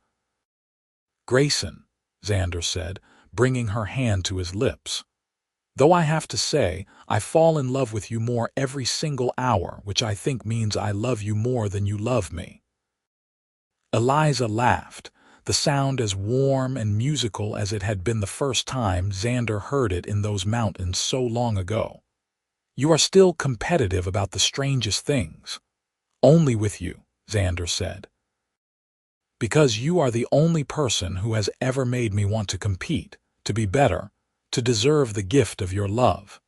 Grayson, Xander said, bringing her hand to his lips. Though I have to say, I fall in love with you more every single hour, which I think means I love you more than you love me. Eliza laughed, the sound as warm and musical as it had been the first time Xander heard it in those mountains so long ago. You are still competitive about the strangest things. Only with you, Xander said. Because you are the only person who has ever made me want to compete, to be better, to deserve the gift of your love.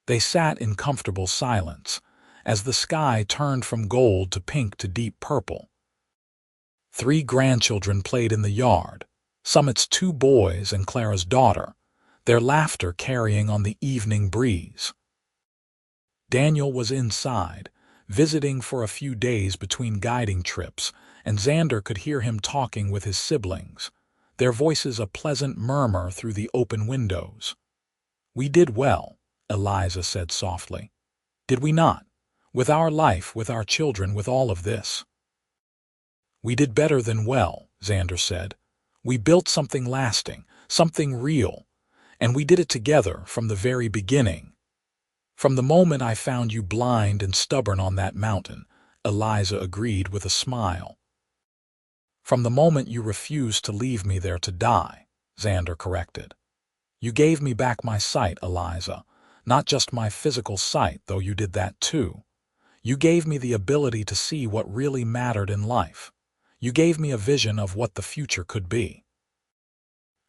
They sat in comfortable silence, as the sky turned from gold to pink to deep purple. 3 grandchildren played in the yard, Summit's 2 boys and Clara's daughter, their laughter carrying on the evening breeze. Daniel was inside, visiting for a few days between guiding trips, and Xander could hear him talking with his siblings, their voices a pleasant murmur through the open windows. We did well, Eliza said softly. Did we not? With our life, with our children, with all of this. We did better than well, Xander said. We built something lasting, something real, and we did it together from the very beginning. From the moment I found you blind and stubborn on that mountain, Eliza agreed with a smile. From the moment you refused to leave me there to die, Xander corrected. You gave me back my sight, Eliza, not just my physical sight, though you did that too. You gave me the ability to see what really mattered in life. You gave me a vision of what the future could be.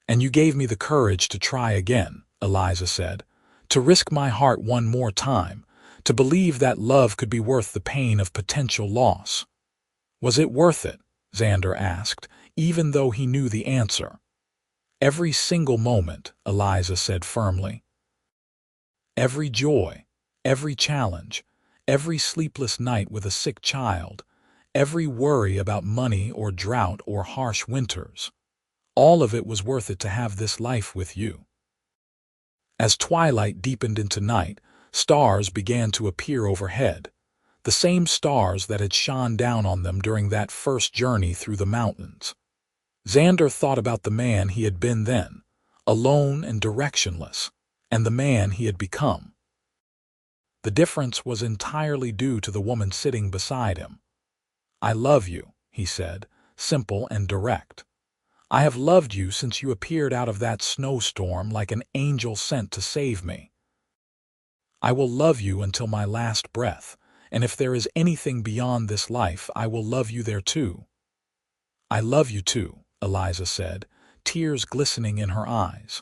And you gave me the courage to try again, Eliza said, to risk my heart one more time, to believe that love could be worth the pain of potential loss. Was it worth it? Xander asked, even though he knew the answer. Every single moment, Eliza said firmly. Every joy, every challenge, every sleepless night with a sick child, every worry about money or drought or harsh winters. All of it was worth it to have this life with you. As twilight deepened into night, stars began to appear overhead, the same stars that had shone down on them during that first journey through the mountains. Xander thought about the man he had been then, alone and directionless, and the man he had become. The difference was entirely due to the woman sitting beside him. I love you, he said, simple and direct. I have loved you since you appeared out of that snowstorm like an angel sent to save me. I will love you until my last breath, and if there is anything beyond this life, I will love you there too. I love you too, Eliza said, tears glistening in her eyes.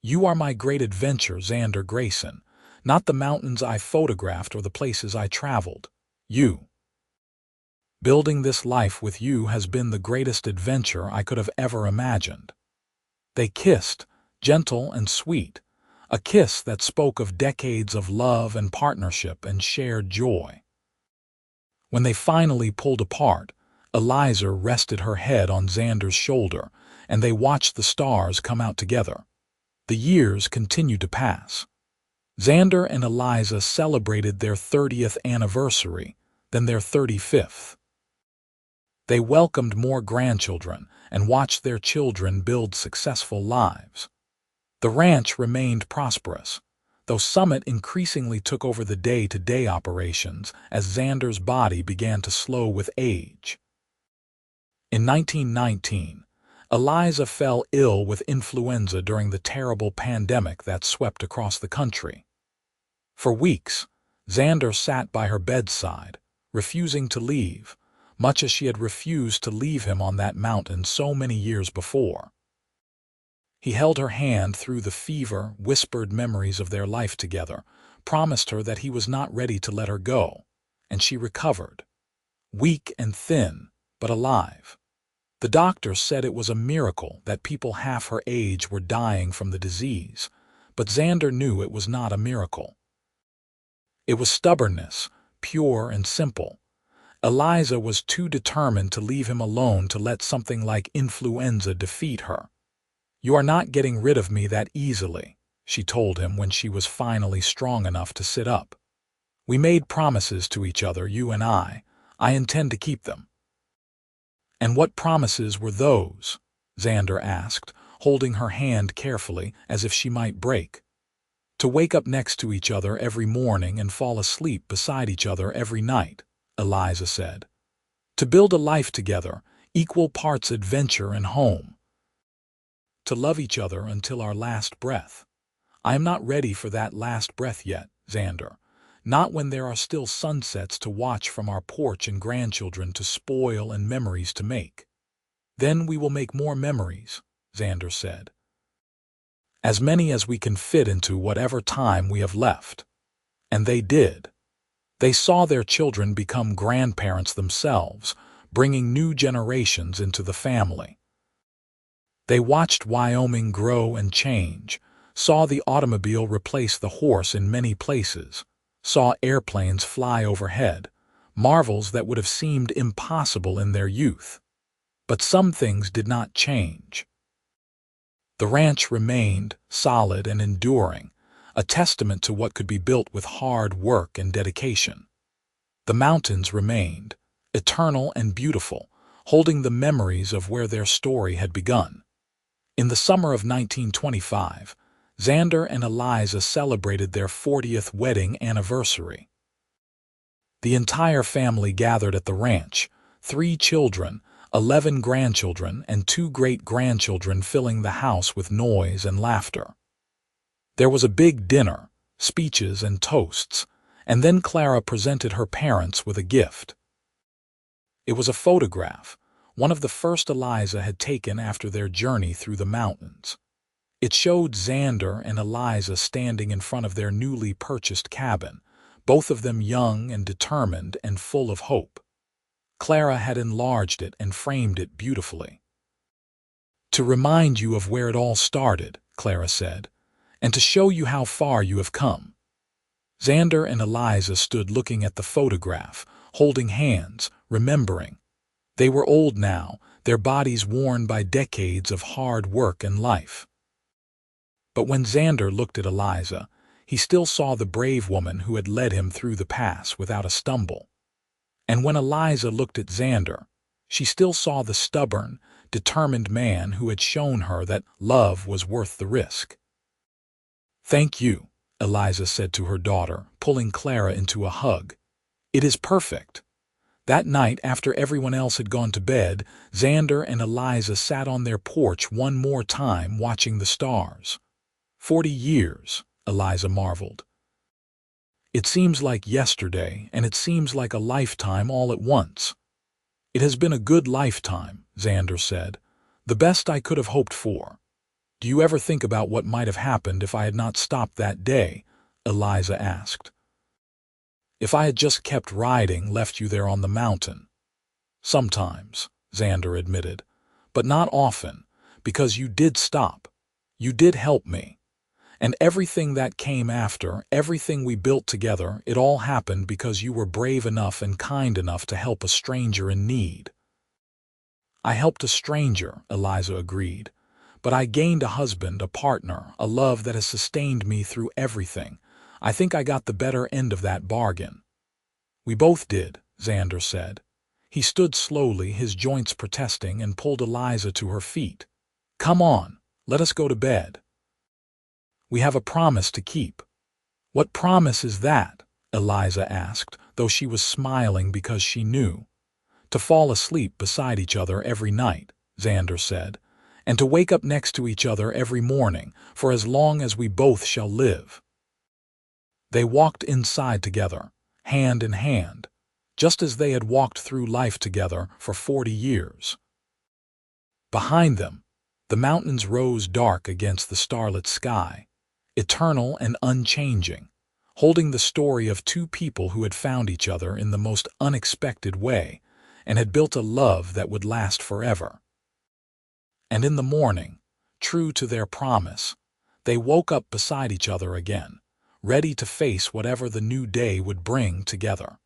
You are my great adventure, Xander Grayson, not the mountains I photographed or the places I traveled. You. Building this life with you has been the greatest adventure I could have ever imagined. They kissed, gentle and sweet, a kiss that spoke of decades of love and partnership and shared joy. When they finally pulled apart, Eliza rested her head on Xander's shoulder, and they watched the stars come out together. The years continued to pass. Xander and Eliza celebrated their 30th anniversary, then their 35th. They welcomed more grandchildren and watched their children build successful lives. The ranch remained prosperous, though Summit increasingly took over the day-to-day operations as Xander's body began to slow with age. In 1919, Eliza fell ill with influenza during the terrible pandemic that swept across the country. For weeks, Xander sat by her bedside, refusing to leave, much as she had refused to leave him on that mountain so many years before. He held her hand through the fever-whispered memories of their life together, promised her that he was not ready to let her go, and she recovered, weak and thin, but alive. The doctor said it was a miracle that people half her age were dying from the disease, but Xander knew it was not a miracle. It was stubbornness, pure and simple. Eliza was too determined to leave him alone to let something like influenza defeat her. "You are not getting rid of me that easily," she told him when she was finally strong enough to sit up. "We made promises to each other, you and I. I intend to keep them." "And what promises were those?" Xander asked, holding her hand carefully as if she might break. "To wake up next to each other every morning and fall asleep beside each other every night," Eliza said. "To build a life together, equal parts adventure and home. To love each other until our last breath. I am not ready for that last breath yet, Xander. Not when there are still sunsets to watch from our porch and grandchildren to spoil and memories to make." "Then we will make more memories," Xander said. "As many as we can fit into whatever time we have left." And they did. They saw their children become grandparents themselves, bringing new generations into the family. They watched Wyoming grow and change, saw the automobile replace the horse in many places, saw airplanes fly overhead, marvels that would have seemed impossible in their youth. But some things did not change. The ranch remained solid and enduring, a testament to what could be built with hard work and dedication. The mountains remained, eternal and beautiful, holding the memories of where their story had begun. In the summer of 1925, Xander and Eliza celebrated their 40th wedding anniversary. The entire family gathered at the ranch, 3 children, 11 grandchildren, and 2 great-grandchildren filling the house with noise and laughter. There was a big dinner, speeches and toasts, and then Clara presented her parents with a gift. It was a photograph, one of the first Eliza had taken after their journey through the mountains. It showed Xander and Eliza standing in front of their newly purchased cabin, both of them young and determined and full of hope. Clara had enlarged it and framed it beautifully. "To remind you of where it all started," Clara said, "and to show you how far you have come." Xander and Eliza stood looking at the photograph, holding hands, remembering. They were old now, their bodies worn by decades of hard work and life. But when Xander looked at Eliza, he still saw the brave woman who had led him through the pass without a stumble. And when Eliza looked at Xander, she still saw the stubborn, determined man who had shown her that love was worth the risk. "Thank you," Eliza said to her daughter, pulling Clara into a hug. "It is perfect." That night, after everyone else had gone to bed, Xander and Eliza sat on their porch one more time watching the stars. 40 years, Eliza marveled. "It seems like yesterday, and it seems like a lifetime all at once." "It has been a good lifetime," Xander said. "The best I could have hoped for." "Do you ever think about what might have happened if I had not stopped that day?" Eliza asked. "If I had just kept riding, left you there on the mountain?" "Sometimes," Xander admitted, "but not often, because you did stop. You did help me. And everything that came after, everything we built together, it all happened because you were brave enough and kind enough to help a stranger in need." "I helped a stranger," Eliza agreed, "but I gained a husband, a partner, a love that has sustained me through everything. I think I got the better end of that bargain." "We both did," Xander said. He stood slowly, his joints protesting, and pulled Eliza to her feet. "Come on, let us go to bed. We have a promise to keep." "What promise is that?" Eliza asked, though she was smiling because she knew. "To fall asleep beside each other every night," Xander said, "and to wake up next to each other every morning, for as long as we both shall live." They walked inside together, hand in hand. just as they had walked through life together for 40 years. Behind them, the mountains rose dark against the starlit sky, eternal and unchanging, holding the story of two people who had found each other in the most unexpected way and had built a love that would last forever. And in the morning, true to their promise, they woke up beside each other again, ready to face whatever the new day would bring together.